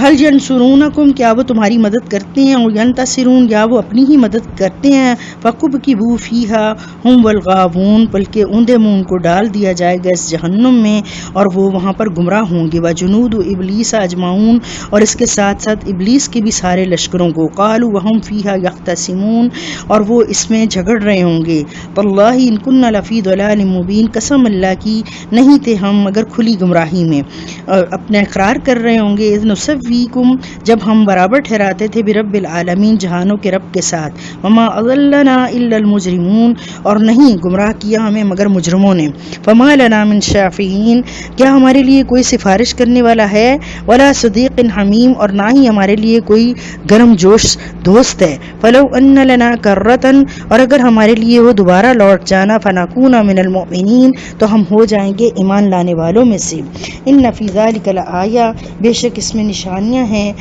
حل ینصرونکم، کیا وہ تمہاری مدد کرتے ہیں، اور ینتصرون، یا وہ اپنی ہی مدد کرتے ہیں۔ فکبکبوا فیہا ہم والغاوون، بلکہ اوندے منہ ان کو ڈال دیا جائے گا اس جہنم میں اور وہ وہاں پر گمراہ ہوں گے۔ وجنود ابلیس اجمعون، اور اس کے ساتھ ساتھ ابلیس کے بھی سارے لشکروں کو۔ قالوا وہم فیہا یختصمون، اور وہ اس میں جھگڑ رہے ہوں گے۔ واللہ ان کنا لفی ضلال مبین، قسم اللہ کی نہیں تھے ہم مگر کھلی گمراہی میں۔ اپنا اقرار کر رہے ہوں گے، اذ نسویکم، جب ہم برابر ٹھہراتے تھے برب العالمین، جہانوں کے رب کے ساتھ۔ وما اضلنا الا المجرمون، اور نہیں گمراہ کیا ہمیں مگر مجرموں نے۔ فما لنا من شافعین، کیا ہمارے لیے کوئی سفارش کرنے والا ہے؟ ولا صدیق حمیم، اور نہ ہی ہمارے لیے کوئی گرم جوش دوست ہے۔ فلو ان لنا کرتن، اور اگر ہمارے لیے وہ دوبارہ لوٹ جانا، فنکون من المؤمنین، تو ہم ہو جائیں گے ایمان لانے والوں میں سے۔ ان فی ذلک لآیہ، بے شک اس میں نشانیاں ہیں۔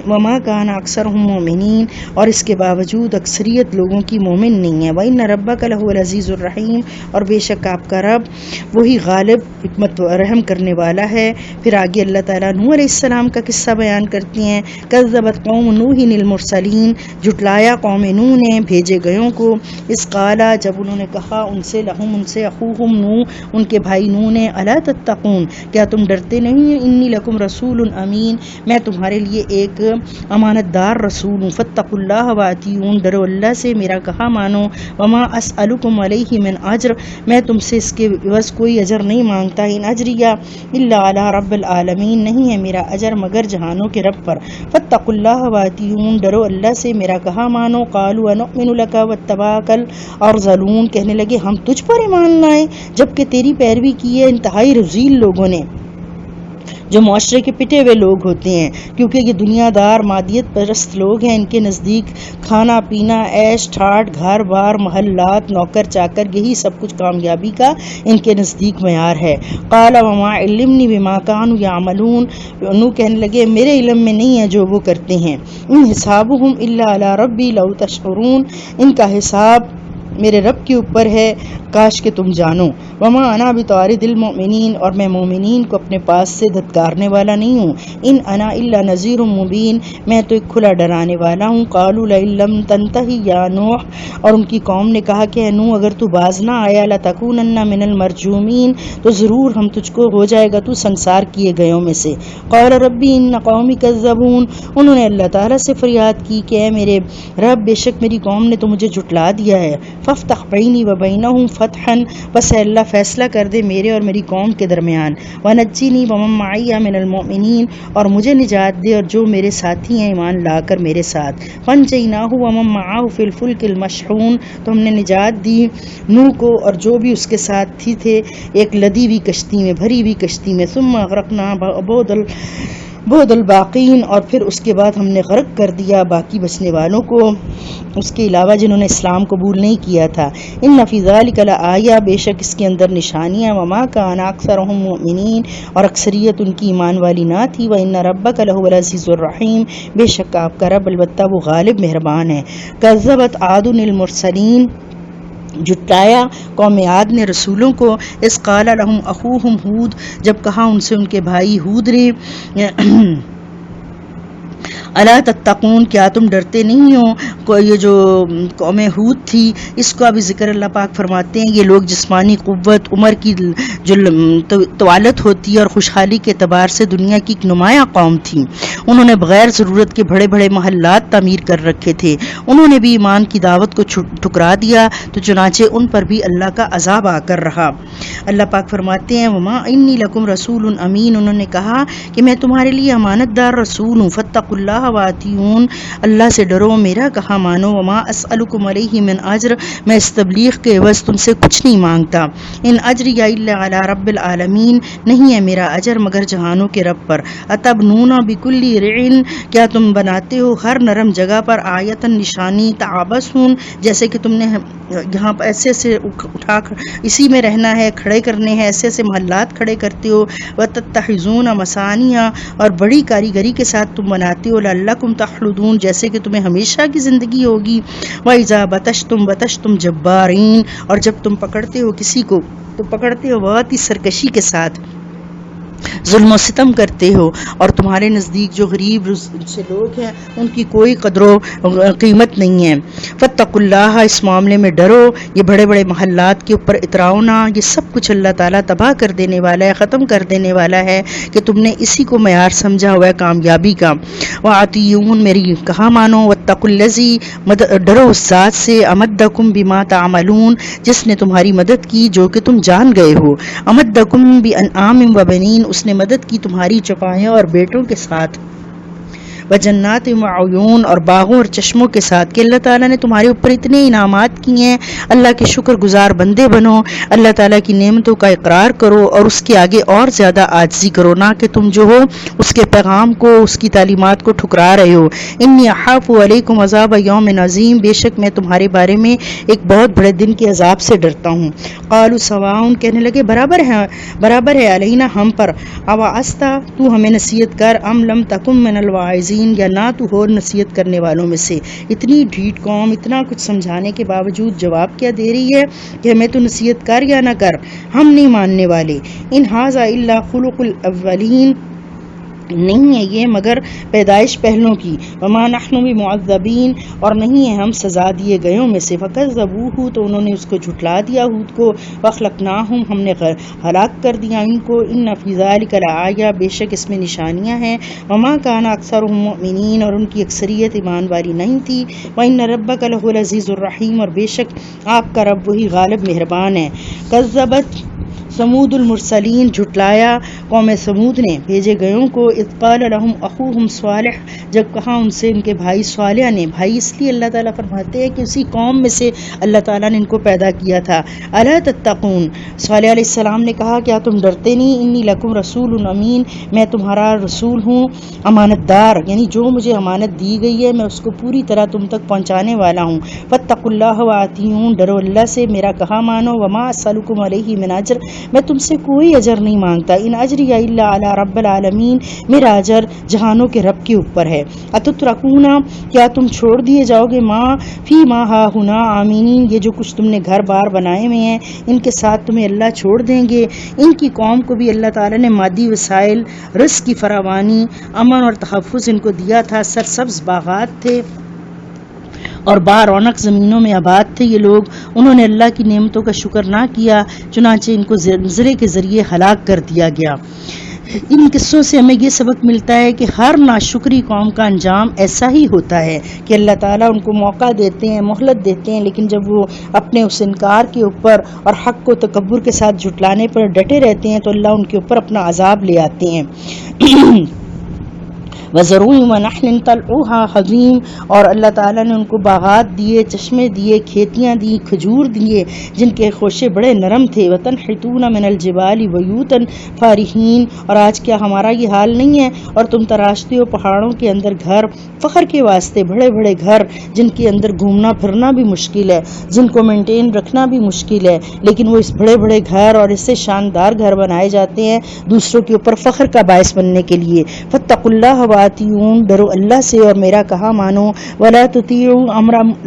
وما کان اکثرهم مومنین، اور اس کے باوجود اکثریت لوگوں کی مومن نہیں ہے۔ وان ربک لہو العزیز الرحیم، اور بے شک آپ کا رب وہی غالب حکمت و رحم کرنے والا ہے۔ پھر آگے اللہ تعالیٰ نوح علیہ السلام کا قصہ بیان کرتے ہیں۔ کذبت قوم نوح المرسلین، جھٹلایا قوم نوح نے بھیجے گئوں کو۔ اس قالا، جب انہوں نے کہا ان سے، لہم ان سے، اخوہم نوح، ان کے بھائی نوح نے، الا تتقون، کیا تم ڈرتے نہیں ہیں، انی لکم رسول امین، میں تمہارے لیے ایک امانت دار رسول ہوں۔ فاتقوا اللہ واطیعون، ڈرو اللہ سے، میرا کہا مانو۔ وما اسألکم علیہ من اجر، میں تم سے اس کے عوض کوئی اجر نہیں مانگتا۔ ان اجریہ الا علی رب العالمین، نہیں ہے میرا اجر مگر جہانوں کے رب پر۔ فاتقوا اللہ واطیعون، ڈرو اللہ سے، میرا کہا مانو۔ قالوا انؤمن لک واتبعک الارذلون، کہنے لگے ہم تجھ پر ایمان لائیں جبکہ تیری پیروی کی ہے انتہائی رذیل لوگوں نے، جو معاشرے کے پٹے ہوئے لوگ ہوتے ہیں، کیونکہ یہ دنیا دار مادیت پرست لوگ ہیں۔ ان کے نزدیک کھانا پینا، عیش ٹھاٹ، گھر بار، محلات، نوکر چاکر، یہی سب کچھ کامیابی کا ان کے نزدیک معیار ہے۔ قال وما علمنی بما كانوا يعملون، انہوں کہنے لگے میرے علم میں نہیں ہے جو وہ کرتے ہیں۔ ان حسابهم الا على ربی لو تشعرون، ان کا حساب میرے رب کے اوپر ہے، کاش کہ تم جانو۔ وما انا بطارد المؤمنین، اور میں مومنین کو اپنے پاس سے دھتکارنے والا نہیں ہوں۔ ان انا الا نذیر مبین، میں تو ایک کھلا ڈرانے والا ہوں۔ قالوا لئن لم تنتہی یا نوح، اور ان کی قوم نے کہا کہ اے نوح اگر تو باز نہ آیا، لتکونن من المرجومین، تو ضرور ہم تجھ کو ہو جائے گا تو سنسار کیے گئوں میں سے۔ قال ربی ان قومی کذبون، انہوں نے اللہ تعالیٰ سے فریاد کی کہ اے میرے رب، بے شک میری قوم نے تو مجھے جھٹلا دیا ہے۔ فافتح بینی و بینہم فتحا، بس اے اللہ فیصلہ کر دے میرے اور میری قوم کے درمیان۔ ونجنی ومن معی من المؤمنین، اور مجھے نجات دے اور جو میرے ساتھی ہیں ایمان لا کر میرے ساتھ۔ فانجیناہ ومن معہ فی الفلک المشحون، تو ہم نے نجات دی نوح کو اور جو بھی اس کے ساتھی تھے ایک لدی ہوئی کشتی میں، بھری ہوئی کشتی میں۔ ثم اغرقنا بعد الباقین، اور پھر اس کے بعد ہم نے غرق کر دیا باقی بچنے والوں کو، اس کے علاوہ جنہوں نے اسلام قبول نہیں کیا تھا۔ ان فی ذلک لآیہ، بے شک اس کے اندر نشانیاں۔ وما کان اکثرهم مؤمنین، اور اکثریت ان کی ایمان والی نہ تھی۔ وان ربک لہو العزیز الرحیم، بے شک آپ کا رب البتہ وہ غالب مہربان ہے۔ کذبت عاد المرسلین، جھٹلایا قوم عاد نے رسولوں کو۔ اس قال لهم اخوهم ہود، جب کہا ان سے ان کے بھائی ہود نے، الا تتقون، کیا تم ڈرتے نہیں ہو۔ یہ جو قوم ہود تھی اس کا بھی ذکر اللہ پاک فرماتے ہیں، یہ لوگ جسمانی قوت، عمر کی جو طوالت ہوتی ہے اور خوشحالی کے اعتبار سے دنیا کی ایک نمایاں قوم تھی۔ انہوں نے بغیر ضرورت کے بڑے بڑے محلات تعمیر کر رکھے تھے، انہوں نے بھی ایمان کی دعوت کو ٹھکرا دیا، تو چنانچہ ان پر بھی اللہ کا عذاب آ کر رہا۔ اللہ پاک فرماتے ہیں وما انی لکم رسول امین، انہوں نے کہا کہ میں تمہارے لیے امانت دار رسول ہوں۔ فاتقوا اللہ واطیعون، اللہ سے ڈرو، میرا کہا مانو، وما اسألکم علیہ من اجر، میں اس تبلیغ کے عوض تم سے کچھ نہیں مانگتا، ان اجری الا علی رب العالمین، نہیں ہے میرا اجر مگر جہانوں کے رب پر، اتبنون بکل رعن، کیا تم بناتے ہو ہر نرم جگہ پر، آیتن نشانی، تعبثون، جیسے کہ تم نے یہاں پر ایسے سے اٹھا اسی میں رہنا ہے، کھڑے کرنے ہیں، ایسے سے محلات کھڑے کرتے ہو، وتتخذون مصانع، اور بڑی کاریگری کے ساتھ تم بناتے ہو، لعلکم تخلدون، جیسے کہ تمہیں ہمیشہ کی زندگی ہوگی، وَإِذَا بَطَشْتُمْ جَبَّارِينَ، اور جب تم پکڑتے ہو کسی کو تو پکڑتے ہو بہت ہی سرکشی کے ساتھ، ظلم و ستم کرتے ہو، اور تمہارے نزدیک جو غریب سے لوگ ہیں ان کی کوئی قدر و قیمت نہیں ہے، فاتقوا اللہ، اس معاملے میں ڈرو، یہ بڑے بڑے محلات کے اوپر اتراؤنا، یہ سب کچھ اللہ تعالیٰ تباہ کر دینے والا ہے، ختم کر دینے والا ہے، کہ تم نے اسی کو معیار سمجھا ہوا ہے کامیابی کا، وَأَطِیعُونَ، میری کہا مانو، وَاتَّقُوا الَّذِی، ڈرو اس ذات سے، امدکم بما تعملون، جس نے تمہاری مدد کی جو کہ تم جان گئے ہو، امدکم بانعام وبنین، اس نے مدد کی تمہاری چوپایوں اور بیٹوں کے ساتھ، وجنات وعیون، اور باغوں اور چشموں کے ساتھ، کہ اللہ تعالیٰ نے تمہارے اوپر اتنے انعامات کیے ہیں، اللہ کے شکر گزار بندے بنو، اللہ تعالیٰ کی نعمتوں کا اقرار کرو اور اس کے آگے اور زیادہ عاجزی کرو، نہ کہ تم جو ہو اس کے پیغام کو، اس کی تعلیمات کو ٹھکرا رہے ہو، انی اخاف علیکم عذاب یوم عظیم، بے شک میں تمہارے بارے میں ایک بہت بڑے دن کے عذاب سے ڈرتا ہوں، قالوا سواء، کہنے لگے برابر ہے علینا، ہم پر، اوعظتا، تو ہمیں نصیحت کر، ام لم تکن من الواعظین، یا نہ تو ہو نصیحت کرنے والوں میں سے، اتنی ڈھیٹ قوم اتنا کچھ سمجھانے کے باوجود جواب کیا دے رہی ہے کہ ہمیں تو نصیحت کر یا نہ کر، ہم نہیں ماننے والے، ان ھذا الا خلق الاولین، نہیں ہے یہ مگر پیدائش پہلوں کی، وما نحن بمعذبین، اور نہیں ہے ہم سزا دیے گئوں میں سے، فکذبوہ، تو انہوں نے اس کو جھٹلا دیا ہود کو، واخلقناہم، ہم نے ہلاک کر دیا ان کو، ان فی ذلک لآیہ، بے شک اس میں نشانیاں ہیں، وما کان اکثرهم مؤمنین، اور ان کی اکثریت ایمان والی نہیں تھی، وان ربک لہو العزیز الرحیم، اور بے شک آپ کا رب وہی غالب مہربان ہے، کذبت سمود المرسلین، جھٹلایا قوم سمود نے بھیجے گئوں کو، اذ قال لهم اخوهم صالح، جب کہا ان سے ان کے بھائی صالح نے، بھائی اس لیے اللہ تعالیٰ فرماتے ہیں کہ اسی قوم میں سے اللہ تعالیٰ نے ان کو پیدا کیا تھا، الا تتقون، صالح علیہ السلام نے کہا کیا تم ڈرتے نہیں، انی لکم رسول امین، میں تمہارا رسول ہوں امانت دار، یعنی جو مجھے امانت دی گئی ہے میں اس کو پوری طرح تم تک پہنچانے والا ہوں، فاتقوا اللہ واطیعون، ڈرو اللہ سے، میرا کہا مانو، وما اسألکم علیہ من اجر، میں تم سے کوئی اجر نہیں مانگتا، ان اجری الا علی رب العالمین، میرا اجر جہانوں کے رب کے اوپر ہے، اتترکون، کیا تم چھوڑ دیے جاؤ گے، فی ما ہاہنا آمینین، یہ جو کچھ تم نے گھر بار بنائے ہوئے ہیں ان کے ساتھ تمہیں اللہ چھوڑ دیں گے، ان کی قوم کو بھی اللہ تعالیٰ نے مادی وسائل، رزق کی فراوانی، امن اور تحفظ ان کو دیا تھا، سرسبز باغات تھے اور رونق زمینوں میں آباد تھے یہ لوگ، انہوں نے اللہ کی نعمتوں کا شکر نہ کیا، چنانچہ ان کو زلزلے کے ذریعے ہلاک کر دیا گیا۔ ان قصوں سے ہمیں یہ سبق ملتا ہے کہ ہر ناشکری قوم کا انجام ایسا ہی ہوتا ہے کہ اللہ تعالیٰ ان کو موقع دیتے ہیں، مہلت دیتے ہیں، لیکن جب وہ اپنے اس انکار کے اوپر اور حق کو تکبر کے ساتھ جھٹلانے پر ڈٹے رہتے ہیں تو اللہ ان کے اوپر اپنا عذاب لے آتے ہیں۔ وَزَرُوعٍ وَنَخْلٍ طَلْعُهَا حَضِيمٌ، اور اللہ تعالیٰ نے ان کو باغات دیے، چشمے دیے، کھیتیاں دی، کھجور دیے جن کے خوشے بڑے نرم تھے، وَتَنْحِتُونَ مِنَ الْجِبَالِ بُيُوتًا فَارِحِينَ، اور آج کیا ہمارا یہ حال نہیں ہے، اور تم تراشتے ہو پہاڑوں کے اندر گھر فخر کے واسطے، بڑے بڑے گھر جن کے اندر گھومنا پھرنا بھی مشکل ہے، جن کو مینٹین رکھنا بھی مشکل ہے، لیکن وہ اس بڑے بڑے گھر اور اس سے شاندار گھر بنائے جاتے ہیں دوسروں کے اوپر فخر کا باعث بننے کے لیے۔ فاتقوا اللہ واطیعون، ڈرو اللہ سے اور میرا کہا مانو، ولا تطیعوا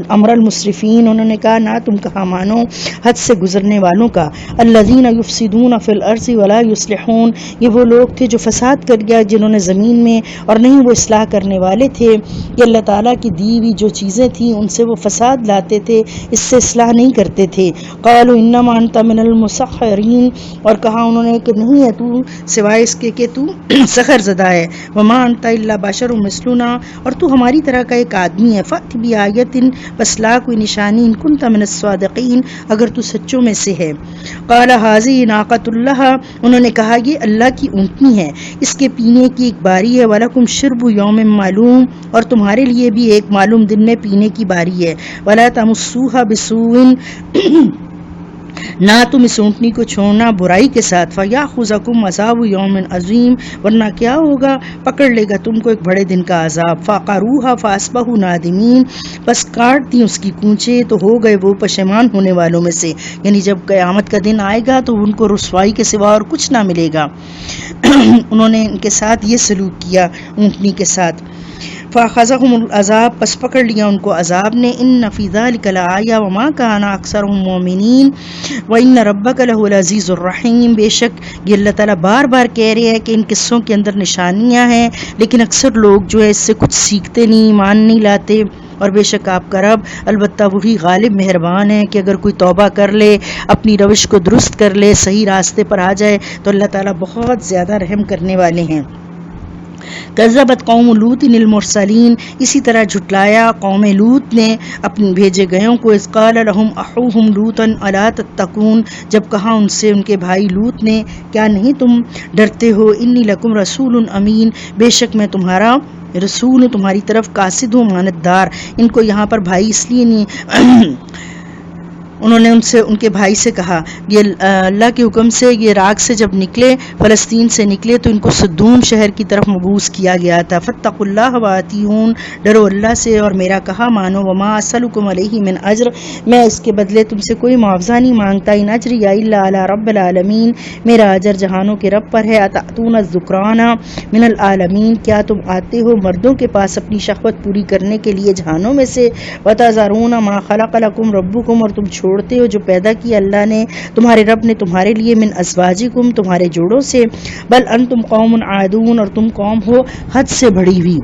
امر المسرفین، انہوں نے کہا نہ تم کہا مانو حد سے گزرنے والوں کا، الذین یفسدون فی الارض ولا یصلحون، یہ وہ لوگ تھے جو فساد کر گیا جنہوں نے زمین میں، اور نہیں وہ اصلاح کرنے والے تھے، کہ اللہ تعالیٰ کی دی ہوئی جو چیزیں تھیں ان سے وہ فساد لاتے تھے، اس سے اصلاح نہیں کرتے تھے۔ قالوا انما انت من المسحرین، اور کہا انہوں نے کہ نہیں ہے تو سوائے اس کے کہ تو سحر زدہ ہے، وما انت الا بشر مثلنا، اور تو ہماری طرح کا ایک آدمی ہے، فأت بآیۃ، بس لا کوئی نشانی، ان کنت من الصادقین، اگر تو سچوں میں سے ہے۔ قال ھذہ ناقۃ اللہ، انہوں نے کہا یہ اللہ کی اونٹنی ہے، اس کے پینے کی ایک باری ہے، ولکم شرب یوم معلوم، اور تمہارے لیے بھی ایک معلوم دن میں پینے کی باری ہے، ولا تمسوها بسوء، نہ تم اس اونٹنی کو چھوڑنا برائی کے ساتھ، فیاخذکم عذاب یوم عظیم، ورنہ کیا ہوگا، پکڑ لے گا تم کو ایک بڑے دن کا عذاب۔ فعقروها فاصبحوا نادمین، بس کاٹ دی اس کی کونچیں تو ہو گئے وہ پشیمان ہونے والوں میں سے، یعنی جب قیامت کا دن آئے گا تو ان کو رسوائی کے سوا اور کچھ نہ ملے گا۔ انہوں نے ان کے ساتھ یہ سلوک کیا اونٹنی کے ساتھ۔ فاخذهم العذاب، پس پکڑ لیا ان کو عذاب نے۔ ان فی ذلک لآیہ وما کان اکثرهم مؤمنین وان ربک لہو العزیز الرحیم، بے شک یہ اللہ تعالیٰ بار بار کہہ رہے ہیں کہ ان قصوں کے اندر نشانیاں ہیں، لیکن اکثر لوگ جو ہے اس سے کچھ سیکھتے نہیں، ایمان نہیں لاتے، اور بے شک آپ کا رب البتہ وہی غالب مہربان ہے کہ اگر کوئی توبہ کر لے، اپنی روش کو درست کر لے، صحیح راستے پر آ جائے تو اللہ تعالیٰ بہت زیادہ رحم کرنے والے ہیں۔ کذبت قوم لوط المرسلین، اسی طرح جھٹلایا قوم لوط نے اپنے بھیجے گئوں کو، اذ قال لهم اخوهم لوطا الا تتقون، جب کہا ان سے ان کے بھائی لوط نے کیا نہیں تم ڈرتے ہو، انی لکم رسول امین، بے شک میں تمہارا رسول ہوں، تمہاری طرف قاصد ہوں، امانتدار۔ ان کو یہاں پر بھائی اس لیے نہیں انہوں نے ان کے بھائی سے کہا، یہ اللہ کے حکم سے یہ راگ سے جب نکلے، فلسطین سے نکلے تو ان کو صدوم شہر کی طرف مبعوث کیا گیا تھا۔ فاتقوا اللہ واتیون، ڈرو اللہ سے اور میرا کہا مانو، وما اسألکم علیہ من اجر، میں اس کے بدلے تم سے کوئی معاوضہ نہیں مانگتا، ان اجری الا علی رب العالمین، میرا اجر جہانوں کے رب پر ہے۔ اتأتون الذکران من العالمین، کیا تم آتے ہو مردوں کے پاس اپنی شہوت پوری کرنے کے لیے جہانوں میں سے، وتذرون ما خلق لکم ربکم، اور تم چھوڑتے ہو جو پیدا کیا اللہ نے تمہارے رب نے تمہارے لیے، من ازواجکم، تمہارے جوڑوں سے، بل انتم قوم عادون، اور تم قوم ہو حد سے بڑھی ہوئی۔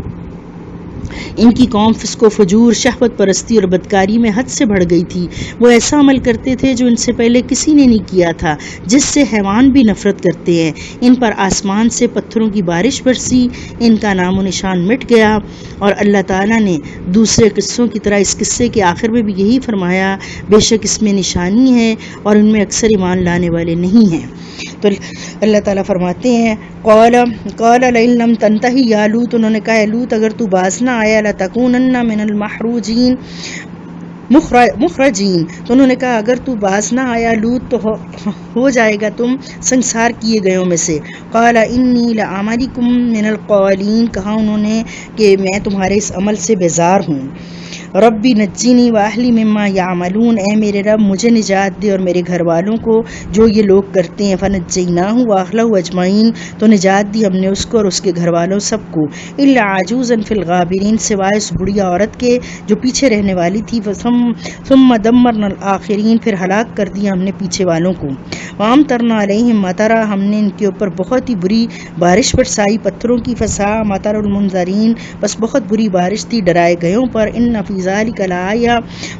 ان کی قوم فسق و فجور، شہوت پرستی اور بدکاری میں حد سے بڑھ گئی تھی، وہ ایسا عمل کرتے تھے جو ان سے پہلے کسی نے نہیں کیا تھا، جس سے حیوان بھی نفرت کرتے ہیں۔ ان پر آسمان سے پتھروں کی بارش برسی، ان کا نام و نشان مٹ گیا، اور اللہ تعالیٰ نے دوسرے قصوں کی طرح اس قصے کے آخر میں بھی یہی فرمایا، بے شک اس میں نشانی ہے اور ان میں اکثر ایمان لانے والے نہیں ہیں۔ تو اللہ تعالیٰ فرماتے ہیں، قال لئن لم تنتہی یا لوط، انہوں نے کہا اے لوط اگر تو باز نہ آیا، لتکونن من المحروجین مخرجین، تو انہوں نے کہا اگر تو باز نہ آیا لوط تو ہو جائے گا تم سنسار کیے گئوں میں سے۔ قال انی لعملکم من القالین، کہا انہوں نے کہ میں تمہارے اس عمل سے بیزار ہوں۔ ربی نجینی واہلی مما یعملون، اے میرے رب مجھے نجات دے اور میرے گھر والوں کو جو یہ لوگ کرتے ہیں۔ فنجیناہ واہلہ اجمعین، تو نجات دی ہم نے اس کو اور اس کے گھر والوں سب کو، الا عجوزا فی الغابرین، سوائے اس بڑھیا عورت کے جو پیچھے رہنے والی تھی، ثم دمرنا الآخرین، پھر ہلاک کر دیا ہم نے پیچھے والوں کو۔ وامطرنا علیہم مطرا، ہم نے ان کے اوپر بہت ہی بری بارش برسائی پتھروں کی، فساء مطر المنذرین، بس بہت بری بارش تھی ڈرائے گئوں پر۔ ان فی ذلک لآیہ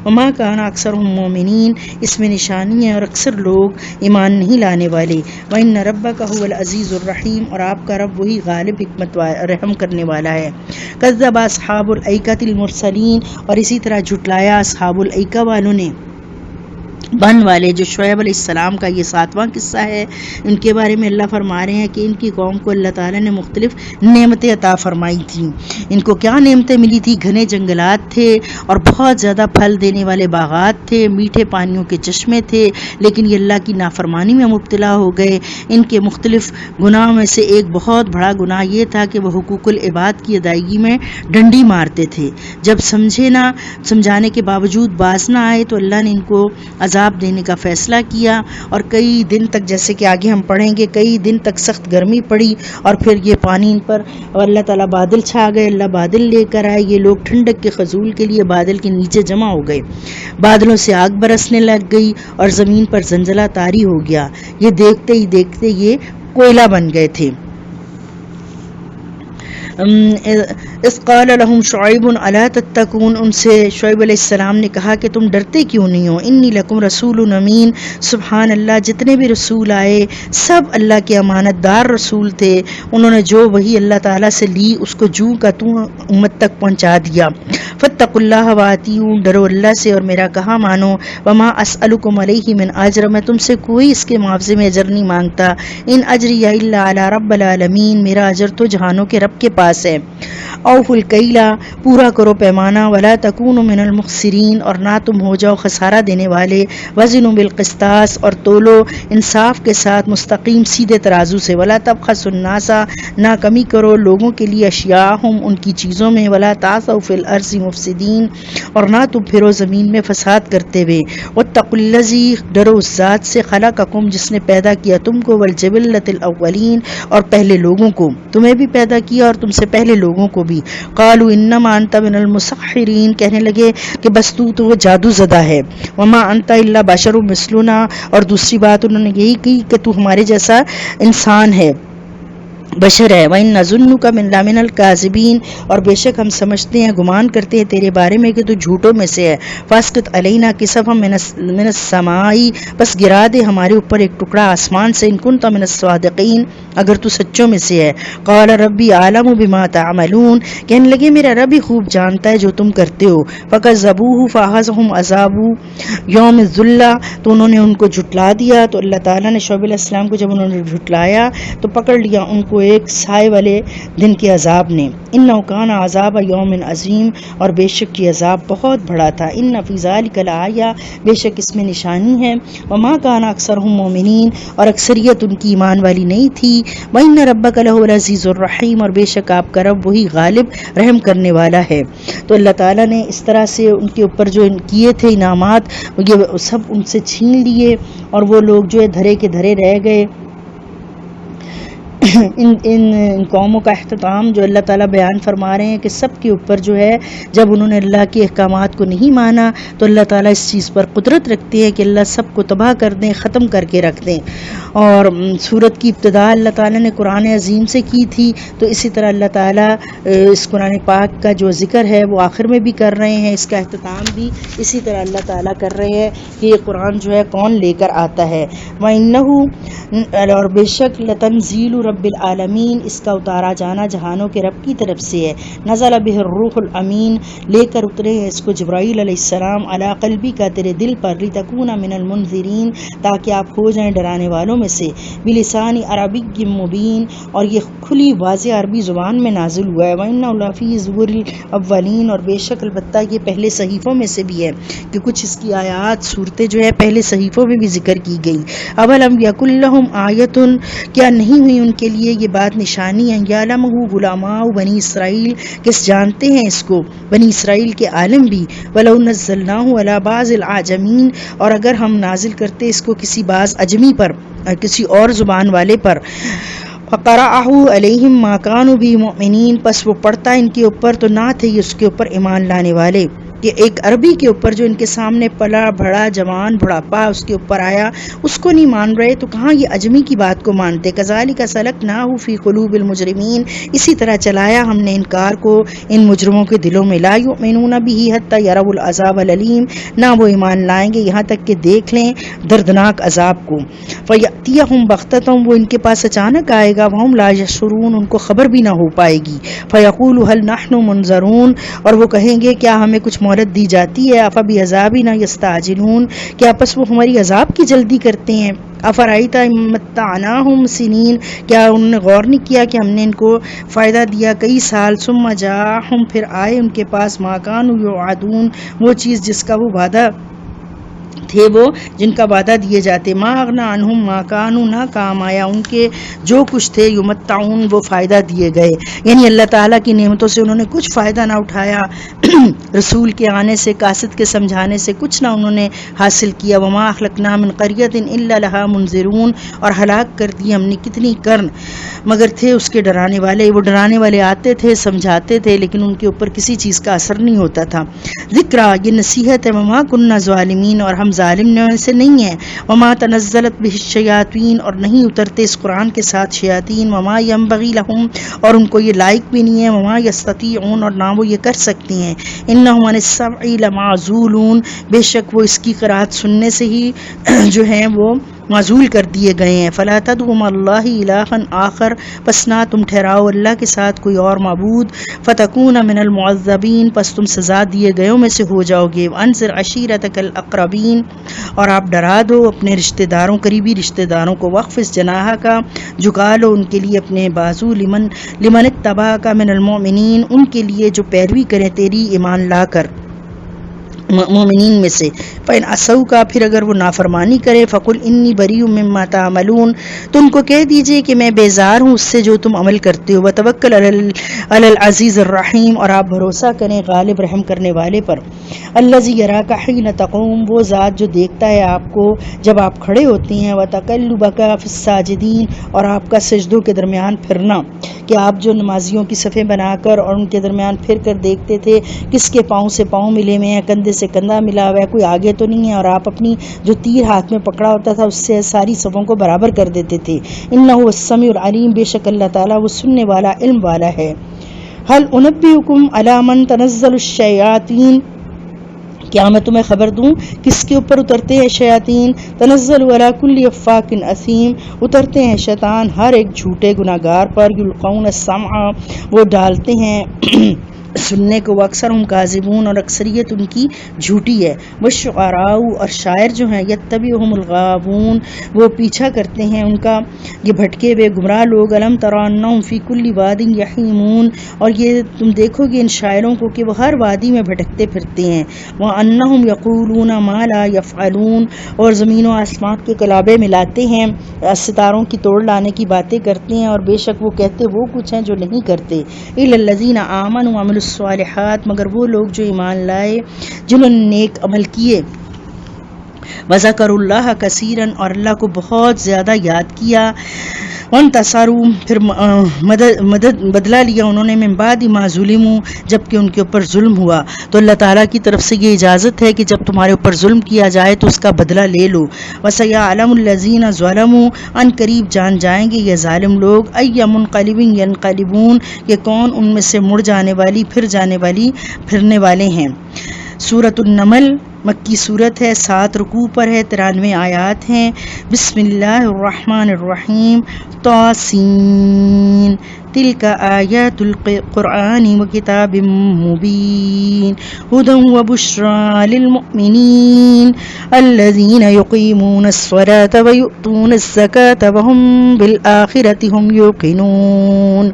وما کان اکثرهم مؤمنین، اس میں نشانی ہے اور اکثر لوگ ایمان نہیں لانے والے۔ وان ربک هو العزیز الرحیم، اور آپ کا رب وہی غالب حکمت رحم کرنے والا ہے۔ کذب اصحاب الایکۃ المرسلین، اور اسی طرح جھٹلایا اصحاب الایکہ والوں نے، بن والے، جو شعیب علیہ السلام کا یہ 7واں قصہ ہے۔ ان کے بارے میں اللہ فرما رہے ہیں کہ ان کی قوم کو اللہ تعالیٰ نے مختلف نعمتیں عطا فرمائی تھیں۔ ان کو کیا نعمتیں ملی تھی؟ گھنے جنگلات تھے اور بہت زیادہ پھل دینے والے باغات تھے، میٹھے پانیوں کے چشمے تھے، لیکن یہ اللہ کی نافرمانی میں مبتلا ہو گئے۔ ان کے مختلف گناہوں میں سے ایک بہت بڑا گناہ یہ تھا کہ وہ حقوق العباد کی ادائیگی میں ڈنڈی مارتے تھے۔ جب سمجھانے کے باوجود باز نہ آئے تو اللہ نے ان کو عذاب دینے کا فیصلہ کیا، اور کئی دن تک، جیسے کہ آگے ہم پڑھیں گے، کئی دن تک سخت گرمی پڑی، اور پھر یہ پانی ان پر اللہ تعالیٰ بادل چھا گئے، اللہ بادل لے کر آئے، یہ لوگ ٹھنڈک کے فضول کے لیے بادل کے نیچے جمع ہو گئے، بادلوں سے آگ برسنے لگ گئی اور زمین پر زلزلہ طاری ہو گیا، یہ دیکھتے ہی دیکھتے یہ کوئلہ بن گئے تھے۔ اذ قال لهم شعیب الا تتقون، ان سے شعیب علیہ السلام نے کہا کہ تم ڈرتے کیوں نہیں ہو. انی لکم رسول امین، سبحان اللہ، جتنے بھی رسول آئے سب اللہ کے امانت دار رسول تھے. انہوں نے جو وہی اللہ تعالیٰ سے لی اس کو جوں کا توں امت تک پہنچا دیا. فاتقوا اللہ واطیعون، ڈرو اللہ سے اور میرا کہا مانو. وما اسألکم علیہ من اجر، میں تم سے کوئی اس کے معاوضے میں اجر نہیں مانگتا. ان اجری الا علی رب العالمین، میرا اجر تو جہانوں کے رب کے پاس ہے. اوفوا الکیل، پورا کرو پیمانہ. ولا تکونوا من المخسرین، اور نہ تم ہو جاؤ خسارہ دینے والے. وزنوا بالقسطاس، اور تولو انصاف کے ساتھ مستقیم سیدھے ترازو سے. ولا تبخسوا الناس، نہ کمی کرو لوگوں کے لیے اشیاءہم، ان کی چیزوں میں. ولا تعثوا فی الارض مفسدین، اور نہ تم پھرو زمین میں فساد کرتے ہوئے. واتقوا الذی، ڈرو اس ذات سے، خلقکم، جس نے پیدا کیا تم کو. والجبلۃ الاولین، اور پہلے لوگوں کو، تمہیں بھی پیدا کیا اور تم سے پہلے لوگوں کو بھی. قالوا انما انت من المسحرین، کہنے لگے کہ بس تو جادو زدہ ہے. وما انت الا بشر مثلنا، اور دوسری بات انہوں نے یہی کی کہ تو ہمارے جیسا انسان ہے، بشر ہے. وَإِن نَظُنُّكَ مِن لَمِنَ الْكَاذِبِينَ، اور بے شک ہم سمجھتے ہیں، گمان کرتے ہیں تیرے بارے میں کہ تو جھوٹوں میں سے ہے. فَاسْقِطْ عَلَيْنَا كِسَفًا مِنَ السَّمَاءِ، بس گرا دے ہمارے اوپر ایک ٹکڑا آسمان سے. إِن كُنتَ مِنَ الصَّادِقِينَ، اگر تو سچوں میں سے ہے. قَالَ رَبِّي أَعْلَمُ بِمَا تَعْمَلُونَ، کہنے لگے میرا رب ہی خوب جانتا ہے جو تم کرتے ہو. فَكَذَّبُوهُ فَأَخَذَهُمْ عَذَابُ يَوْمِ الذُّلَّةِ، تو انہوں نے ان کو جھٹلا دیا. تو اللہ تعالیٰ نے شعیب علیہ السلام کو جب انہوں نے جھٹلایا تو پکڑ لیا ان کو ایک سائے والے دن کے عذاب نے. انہ کان عذاب یوم عظیم، اور بے شک یہ عذاب بہت بڑا تھا. ان فی ذلک لآیہ، بے شک اس میں نشانی ہے. وما کان اکثرهم مؤمنین، اور اکثریت ان کی ایمان والی نہیں تھی. وان ربک لہو العزیز الرحیم، اور بے شک آپ کا رب وہی غالب رحم کرنے والا ہے. تو اللہ تعالیٰ نے اس طرح سے ان کے اوپر جو کیے تھے انعامات، یہ سب ان سے چھین لیے، اور وہ لوگ جو ہے دھرے کے دھرے رہ گئے. ان قوموں کا اختتام جو اللہ تعالیٰ بیان فرما رہے ہیں کہ سب کے اوپر جو ہے جب انہوں نے اللہ کے احکامات کو نہیں مانا تو اللہ تعالیٰ اس چیز پر قدرت رکھتے ہیں کہ اللہ سب کو تباہ کر دیں، ختم کر کے رکھ دیں. اور سورت کی ابتدا اللہ تعالیٰ نے قرآن عظیم سے کی تھی، تو اسی طرح اللہ تعالیٰ اس قرآن پاک کا جو ذکر ہے وہ آخر میں بھی کر رہے ہیں. اس کا اختتام بھی اسی طرح اللہ تعالیٰ کر رہے ہیں کہ یہ قرآن جو ہے کون لے کر آتا ہے. وَإِنَّهُ، اور بے شک لَتَنزِيلُ رب العالمین، اس کا اتارا جانا جہانوں کے رب کی طرف سے ہے. نزل بہ الروح الامین، لے کر اترے ہیں اس کو جبرائیل علیہ السلام. علی قلبی کا، تیرے دل پر. لتکون من المنذرین، تاکہ آپ ہو جائیں ڈرانے والوں میں سے. بلسان عربی مبین، اور یہ کھلی واضح عربی زبان میں نازل ہوا ہے. وَإِنَّهُ لَفِي زُبُرِ الْأَوَّلِينَ، اور بے شک البتہ یہ پہلے صحیفوں میں سے بھی ہے کہ کچھ اس کی آیات صورتیں جو ہے پہلے صحیفوں میں بھی ذکر کی گئی. اولم یکن لہم آیۃ، کیا نہیں ہوئی ان کے لیے یہ بات نشانی ہے. یعلمہ علماء بنی اسرائیل، کس جانتے ہیں اس کو بنی اسرائیل کے عالم بھی. ولو نزلناہ علی بعض العجمین، اور اگر ہم نازل کرتے اس کو کسی بعض عجمی پر، کسی اور زبان والے پر. فقرأہ علیہم ما کانوا بہ مؤمنین، پس وہ پڑھتا ان کے اوپر تو نہ تھے اس کے اوپر ایمان لانے والے. کہ ایک عربی کے اوپر جو ان کے سامنے پلا بڑا جوان بڑھاپا اس کے اوپر آیا اس کو نہیں مان رہے تو کہاں یہ عجمی کی بات کو مانتے. کذالک سلکناہ فی قلوب المجرمین، اسی طرح چلایا ہم نے انکار کو ان مجرموں کے دلوں میں. لا یؤمنون بہ حتی یروا العذاب الالیم، نہ وہ ایمان لائیں گے یہاں تک کہ دیکھ لیں دردناک عذاب کو. فیأتیہم بغتۃ، وہ ان کے پاس اچانک آئے گا. وہم لا یشعرون، ان کو خبر بھی نہ ہو پائے گی. فیقول هل نحن منظرون، اور وہ کہیں گے کیا ہمیں کچھ مہلت دی جاتی ہے. افبعذابنا یستعجلون، کیا پس وہ ہماری عذاب کی جلدی کرتے ہیں. افرأیت ان متعناہم سنین، کیا انہوں نے غور نہیں کیا کہ ہم نے ان کو فائدہ دیا کئی سال. ثم جاءہم، پھر آئے ان کے پاس ما کانوا یوعدون، وہ چیز جس کا وہ وعدہ تھے، وہ جن کا وعدہ دیے جاتے. ما اغنی عنہم ما کانوا، نہ کام آیا ان کے جو کچھ تھے. یمتعون، وہ فائدہ دیے گئے، یعنی اللہ تعالیٰ کی نعمتوں سے انہوں نے کچھ فائدہ نہ اٹھایا. رسول کے آنے سے، قاصد کے سمجھانے سے کچھ نہ انہوں نے حاصل کیا. وما اخلقنا من قریۃ الا لها منذرون، اور ہلاک کر دی ہم نے کتنی قرن مگر تھے اس کے ڈرانے والے. وہ ڈرانے والے آتے تھے، سمجھاتے تھے، لیکن ان کے اوپر کسی چیز کا اثر نہیں ہوتا تھا. ذکر، یہ نصیحت ہے. وما کننا ظالمین، اور ہم ظالم میں سے نہیں ہے. وما تنزلت به الشیاطین اور نہیں اترتے اس قرآن کے ساتھ شیاطین. وما ينبغي لهم اور ان کو یہ لائق بھی نہیں ہے. وما يستطيعون اور نہ وہ یہ کر سکتی ہیں. انهم عن السمع لمعزولون بے شک وہ اس کی قرات سننے سے ہی جو ہیں وہ معزول کر دیے گئے ہیں. فلا تدعوا مع اللہ الہا آخر پس نہ تم ٹھہراؤ اللہ کے ساتھ کوئی اور معبود. فتکون من المعذبین پس تم سزا دیے گئےوں میں سے ہو جاؤ گے. وانذر عشیرتک الاقربین اور آپ ڈرا دو اپنے رشتہ داروں قریبی رشتہ داروں کو. واخفض جناحک جھکا لو ان کے لیے اپنے بازو. لمن اتبعک من المؤمنین ان کے لیے جو پیروی کریں تیری ایمان لا کر مومنین میں سے. فَإِنْ عَصَوْكَ پھر اگر وہ نافرمانی کرے فَقُلْ إِنِّي بَرِيءٌ مِّمَّا تَعْمَلُونَ تو ان کو کہہ دیجئے کہ میں بیزار ہوں اس سے جو تم عمل کرتے ہو. وَتَوَكَّلْ عَلَى الْعَزِيزِ الرَّحِيمِ اور آپ بھروسہ کریں غالب رحم کرنے والے پر. الَّذِي يَرَاكَ حِينَ تَقُومُ وہ ذات جو دیکھتا ہے آپ کو جب آپ کھڑے ہوتے ہیں. وَتَقَلُّبَكَ فِي السَّاجِدِينَ اور آپ کا سجدوں کے درمیان پھرنا کہ آپ جو نمازیوں کی صفیں بنا کر اور ان کے درمیان پھر کر دیکھتے تھے کس کے پاؤں سے پاؤں ملے ہوئے ہیں, کندھے سے کندھا ملا ہوا ہے, کوئی آگے تو نہیں ہے, اور آپ اپنی جو تیر ہاتھ میں پکڑا ہوتا تھا اس سے ساری صفوں کو برابر کر دیتے تھے. انہ السمیع العلیم بے شک اللہ تعالیٰ وہ سننے والا علم والا ہے. هل انبئکم علی من تنزل الشیاطین کیا میں تمہیں خبر دوں کس کے اوپر اترتے ہیں شیاطین. تنزل علی کل افاک اثیم اترتے ہیں شیطان ہر ایک جھوٹے گناہگار پر. یلقون السمع وہ ڈالتے ہیں سننے کو. اکثر ہم کاذبون اور اکثریت ان کی جھوٹی ہے. والشعراء اور شاعر جو ہیں یتبعہم الغاوون وہ پیچھا کرتے ہیں ان کا یہ بھٹکے ہوئے گمراہ لوگ. الم تر انہم فی کل واد یحیمون اور یہ تم دیکھو گے ان شاعروں کو کہ وہ ہر وادی میں بھٹکتے پھرتے ہیں. وانہم یقولون ما لا یفعلون اور زمین و آسمان کے کلابے ملاتے ہیں ستاروں کی توڑ لانے کی باتیں کرتے ہیں اور بے شک وہ کہتے وہ کچھ ہیں جو نہیں کرتے. الا الذین آمنوا وعملوا الصالحات مگر وہ لوگ جو ایمان لائے جنہوں نے نیک عمل کیے. وذکر اللہ کثیرا اور اللہ کو بہت زیادہ یاد کیا. وانتصروا پھر بدلہ لیا انہوں نے من بعد ما ظلموا جبکہ ان کے اوپر ظلم ہوا. تو اللہ تعالیٰ کی طرف سے یہ اجازت ہے کہ جب تمہارے اوپر ظلم کیا جائے تو اس کا بدلہ لے لو. وسیعلم الذین ظلموا ان قریب جان جائیں گے یہ ظالم لوگ ای منقلب ینقلبون کہ کون ان میں سے مڑ جانے والی پھر جانے والی پھرنے والے ہیں. سورۃ النمل مکی صورت ہے, 7 رکوع پر ہے, 93 آیات ہیں. بسم اللہ الرحمن الرحیم. طاسین تلک آیات القرآن وکتاب مبین ہدی وبشری للمؤمنین الذین یقیمون الصلاة ویؤتون الزکاة وهم بالآخرة هم یوقنون.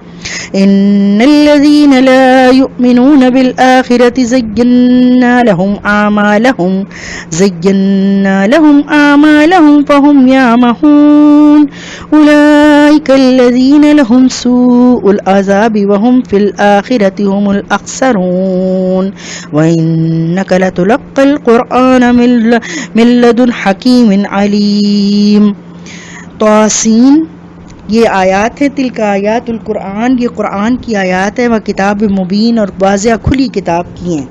ان الذین لا یؤمنون بالآخرة زینا لهم أعمالهم فهم يعمهون أولئك الذين لهم سوء العذاب وهم في الآخرة هم الأخسرون. وإنك لتلقى القرآن من لدن حكيم عليم. طاسین یہ آیات ہے. تلک آیات القرآن یہ قرآن کی آیات ہے. وہ کتاب مبین اور واضح کھلی کتاب کی ہیں.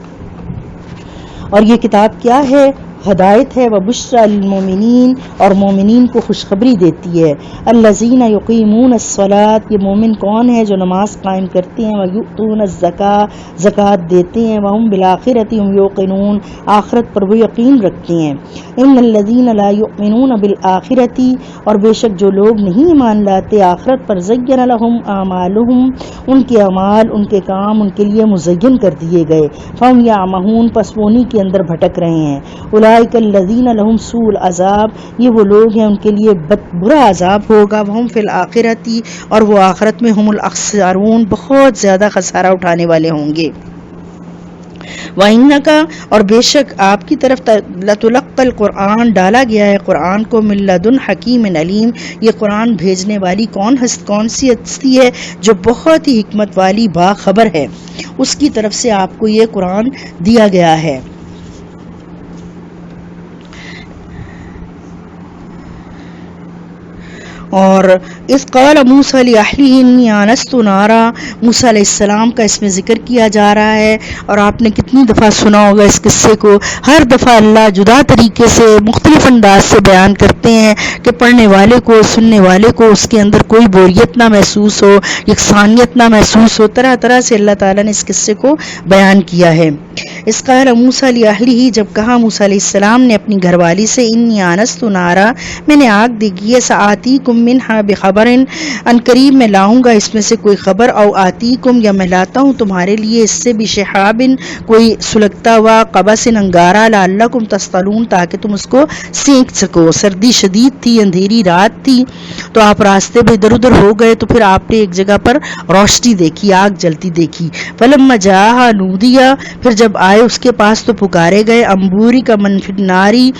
اور یہ کتاب کیا ہے؟ ہدایت ہے. وبشری للمؤمنین اور مومنین کو خوشخبری دیتی ہے. الذین یقیمون الصلاۃ یہ مومن کون ہے جو نماز قائم کرتے ہیں. ویؤتون الزکاۃ زکوٰۃ دیتے ہیں. وہم بالآخرۃ هم یوقنون آخرت پر وہ یقین رکھتے ہیں. ان الذین لا یؤمنون بالآخرۃ اور بے شک جو لوگ نہیں ایمان لاتے آخرت پر زین لهم اعمالهم ان کے اعمال ان کے کام ان کے لیے مزین کر دیے گئے. فهم یعمہون پس وہ انہی کے اندر بھٹک رہے ہیں. اولئک الذین لهم سوء العذاب یہ وہ لوگ ہیں ان کے لیے برا عذاب ہوگا. وہم فی الآخرۃ اور وہ آخرت میں هم الاخسرون بہت زیادہ خسارہ اٹھانے والے ہوں گے. وَإِنَّكَ اور بے شک آپ کی طرف لَتُلَقَّى القرآن ڈالا گیا ہے قرآن کو من لدن حکیم علیم یہ قرآن بھیجنے والی کون سی ہستی ہے جو بہت ہی حکمت والی باخبر ہے اس کی طرف سے آپ کو یہ قرآن دیا گیا ہے. اور اس قال موسیٰ لأہلہ انی آنست نارا، موسیٰ علیہ السلام کا اس میں ذکر کیا جا رہا ہے، اور آپ نے کتنی دفعہ سنا ہوگا اس قصے کو. ہر دفعہ اللہ جدا طریقے سے مختلف انداز سے بیان کرتے ہیں کہ پڑھنے والے کو، سننے والے کو اس کے اندر کوئی بوریت نہ محسوس ہو، یکسانیت نہ محسوس ہو. طرح طرح سے اللہ تعالیٰ نے اس قصے کو بیان کیا ہے. اس قال موسیٰ لأہلہ، جب کہا موسیٰ علیہ السلام نے اپنی گھر والی سے، انی آنست نارا، میں نے آگ دیکھی ہے، سآتیکم منہا بخبر، ان قریب میں لاؤں گا اس میں سے کوئی خبر، او آتیکم، یا میں لاتا ہوں تمہارے لیے اس سے بشہاب، کوئی سلگتا ہوا، قبس، انگارہ، لعلکم تصطلون، تاکہ تم اس کو سینک سکو. سردی شدید تھی، اندھیری رات تھی، تو آپ راستے میں ادھر ادھر ہو گئے، تو پھر آپ نے ایک جگہ پر روشنی دیکھی، آگ جلتی دیکھی. فلما جاءہا نودیا، پھر جب آئے اس کے پاس تو پکارے گئے. امبوری کا من فی الناری،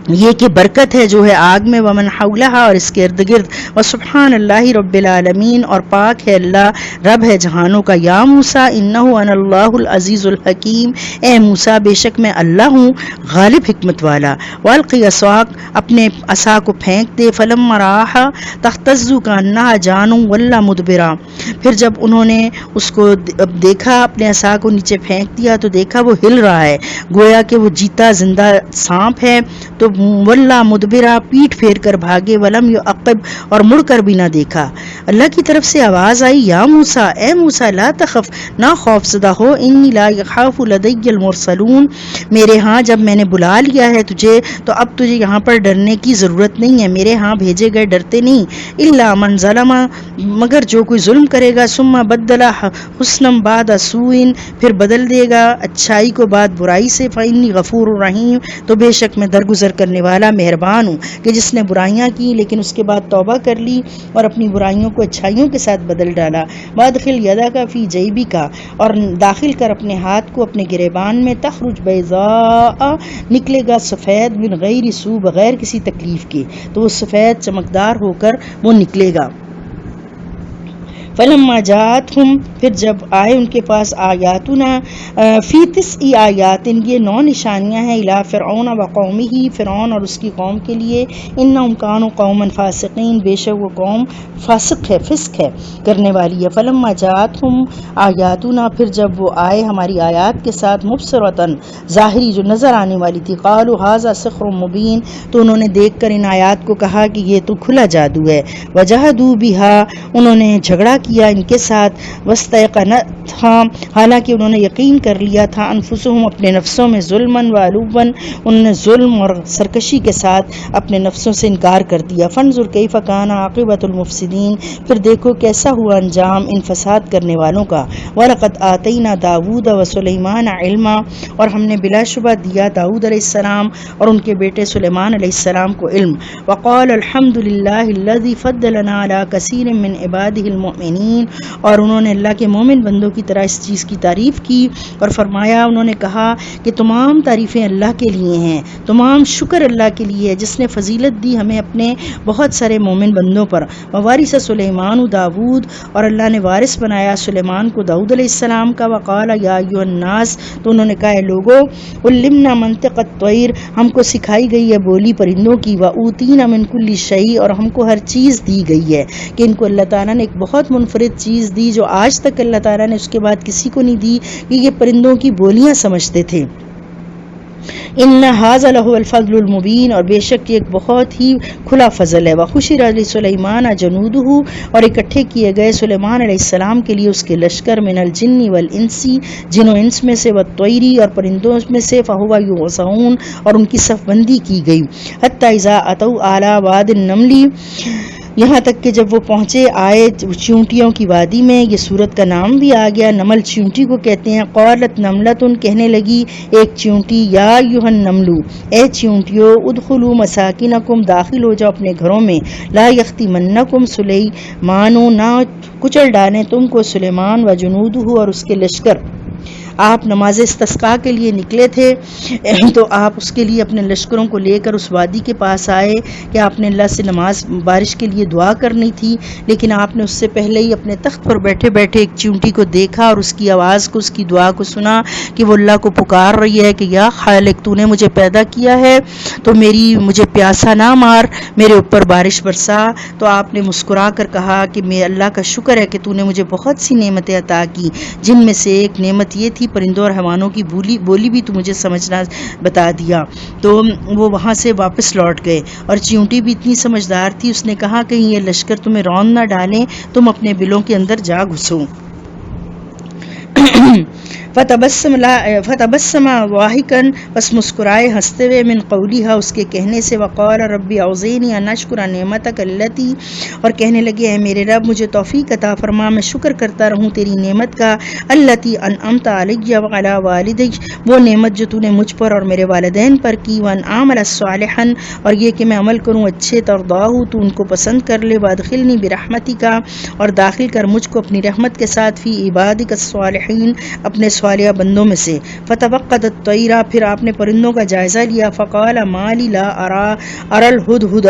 یہ کہ برکت ہے جو ہے آگ میں، ومن حولہا، اور اس کے ارد گرد، وسبحان اللہ رب العالمین، اور پاک ہے اللہ رب ہے جہانوں کا. یا موسیٰ انہ انا اللہ العزیز الحکیم، اے موسیٰ بے شک میں اللہ ہوں غالب حکمت والا. والقی عصاک، اپنے عصا کو پھینک دے. فلما رآہا تہتز کانہا جان ولا مدبرا، پھر جب انہوں نے اس کو دیکھا، اپنے عصا کو نیچے پھینک دیا تو دیکھا وہ ہل رہا ہے، گویا کہ وہ جیتا زندہ سانپ ہے. تو ولا مدبرا، پیٹ پھیر کر بھاگے. ولم یعقب، اور مڑ کر بھی نہ دیکھا. اللہ کی طرف سے آواز آئی، یا موسیٰ، اے موسیٰ، لا تخف، نہ خوف زدہ ہو. انی لا یخاف لدی المرسلون، میرے ہاں جب میں نے بلا لیا ہے تجھے تو اب تجھے یہاں پر ڈرنے کی ضرورت نہیں ہے، میرے ہاں بھیجے گئے ڈرتے نہیں. الا من ظلم، مگر جو کوئی ظلم کرے گا. ثم بدل حسنا بعد سوء، پھر بدل دے گا اچھائی کو بعد برائی سے. فانی غفور رحیم، تو بے شک میں درگزر کرنے والا مہربان ہوں. کہ جس نے برائیاں کی لیکن اس کے بعد توبہ کر لی اور اپنی برائیوں کو اچھائیوں کے ساتھ بدل ڈالا. وادخل یدک فی جیبک، اور داخل کر اپنے ہاتھ کو اپنے گریبان میں. تخرج بیضاء، نکلے گا سفید، من غیر سوء، بغیر کسی تکلیف کے، تو وہ سفید چمکدار ہو کر وہ نکلے گا. فلما جاءتہم، پھر جب آئے ان کے پاس آیاتنا فی 9 آیات، یہ 9 نشانیاں ہیں. الی فرعون و قومہ، فرعون اور اس کی قوم کے لیے. انہم کانوا قوما فاسقین، بے شک وہ قوم فاسق ہے، فسق ہے کرنے والی ہے. فلما جاءتہم آیاتنا، پھر جب وہ آئے ہماری آیات کے ساتھ، مبصرۃ، ظاہری جو نظر آنے والی تھی. قالوا ھذا سحر مبین، تو انہوں نے دیکھ کر ان آیات کو کہا کہ یہ تو کھلا جادو ہے. وجحدوا بہا، انہوں نے جھگڑا کیا ان کے ساتھ. واستيقنتھا، حالانکہ انہوں نے یقین کر لیا تھا. انفسہم، اپنے نفسوں میں. ظلما وعلوا، انہوں نے ظلم اور سرکشی کے ساتھ اپنے نفسوں سے انکار کر دیا. فانظر کیف کان عاقبۃ المفسدین، پھر دیکھو کیسا ہوا انجام ان فساد کرنے والوں کا. ولقد آتینا داود وسلیمان علما، اور ہم نے بلا شبہ دیا داؤد علیہ السلام اور ان کے بیٹے سلیمان علیہ السلام کو علم. وقال الحمد للہ الذی فضلنا علی کثیر من عبادہ المؤمنین، اور انہوں نے اللہ کے مومن بندوں کی طرح اس چیز کی تعریف کی اور فرمایا، انہوں نے کہا کہ تمام تعریفیں اللہ کے لیے ہیں، تمام شکر اللہ کے لیے ہے جس نے فضیلت دی ہمیں اپنے بہت سارے مومن بندوں پر. ووارث سلیمان داود، اور اللہ نے وارث بنایا سلیمان کو داؤد علیہ السلام کا. وقال یا ایھا الناس، تو انہوں نے کہا اے لوگو، علمنا منطق الطیر، ہم کو سکھائی گئی ہے بولی پرندوں کی. واوتینا من کل شیء، اور ہم کو ہر چیز دی گئی ہے. کہ ان کو اللہ تعالیٰ نے ایک بہت منفرد چیز دی جو آج تک اللہ تعالیٰ نے اس کے بعد کسی کو نہیں دی، کہ یہ پرندوں کی بولیاں سمجھتے تھے. ان ھذا لہو الفضل المبین، اور بے شک یہ ایک بہت ہی کھلا فضل ہے. وحشر لسلیمان جنودہ، اور اکٹھے کیے گئے سلیمان علیہ السلام کے لیے اس کے لشکر. من الجن والانس، جن و انس میں سے. والطیر، اور پرندوں میں سے. فہو یوزعون، اور ان کی صف بندی کی گئی. حتی اذا اتوا اعلی واد النمل، یہاں تک کہ جب وہ پہنچے آئے چیونٹیوں کی وادی میں. یہ سورت کا نام بھی آ گیا، نمل چیونٹی کو کہتے ہیں. قالت نملۃ، کہنے لگی ایک چیونٹی، یا ایھا النمل، اے چیونٹیوں، ادخلوا مساکنکم، داخل ہو جاؤ اپنے گھروں میں. لا یختمنکم سلیمان، نہ کچل ڈالیں تم کو سلیمان و جنودہ، اور اس کے لشکر. آپ نماز استسقاء کے لیے نکلے تھے تو آپ اس کے لیے اپنے لشکروں کو لے کر اس وادی کے پاس آئے کہ آپ نے اللہ سے نماز بارش کے لیے دعا کرنی تھی، لیکن آپ نے اس سے پہلے ہی اپنے تخت پر بیٹھے بیٹھے ایک چیونٹی کو دیکھا اور اس کی آواز کو، اس کی دعا کو سنا کہ وہ اللہ کو پکار رہی ہے کہ یا خالق، تو نے مجھے پیدا کیا ہے تو مجھے پیاسا نہ مار، میرے اوپر بارش برسا۔ تو آپ نے مسکرا کر کہا کہ میں اللہ کا شکر ہے کہ تو نے مجھے بہت سی نعمتیں عطا کی، جن میں سے ایک نعمت یہ تھی پرندوں اور حیوانوں کی بولی بھی تو مجھے سمجھنا بتا دیا۔ تو وہ وہاں سے واپس لوٹ گئے اور چیونٹی بھی اتنی سمجھدار تھی، اس نے کہا کہیں یہ لشکر تمہیں رون نہ ڈالیں، تم اپنے بلوں کے اندر جا گھسو۔ فتبسم ضاحکا، بس مسکرائے ہنستے ہوئے، من قولها، اس کے کہنے سے، وقال ربی اوزعنی ان اشکر نعمتک التی، اور کہنے لگے اے میرے رب مجھے توفیق عطا فرما میں شکر کرتا رہوں تیری نعمت کا، التی انعمت علی وعلی والدی، وہ نعمت جو تو نے مجھ پر اور میرے والدین پر کی، وان اعمل صالحا، اور یہ کہ میں عمل کروں اچھے، ترضاہ، تو ان کو پسند کر لے، وادخلنی برحمتک، اور داخل کر مجھ کو اپنی رحمت کے ساتھ، فی عبادک الصالحین، اپنے صالحہ بندوں میں سے۔ فتوقد الطیر، پھر آپ نے پرندوں کا جائزہ لیا، فقال ما لی لا ارى الہدہد،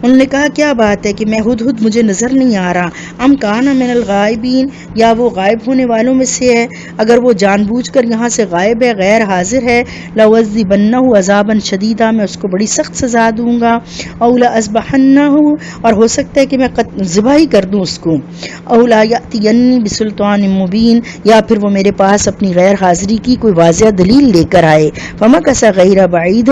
انہوں نے کہا کیا بات ہے کہ میں ہدہد مجھے نظر نہیں آ رہا، ام کان من الغائبین، یا وہ غائب ہونے والوں میں سے ہے، اگر وہ جان بوجھ کر یہاں سے غائب ہے، غیر حاضر ہے، لأعذبنہ عذابا شدیدا، میں اس کو بڑی سخت سزا دوں گا، او لأذبحنہ، اور ہو سکتا ہے کہ میں ذبح ہی کر دوں اس کو، او لا یأتینی بسلطان مبین، یا پھر وہ میرے پاس اپنی غیر حاضری کی کوئی واضح دلیل لے کر آئے۔ فمکث غیر بعید،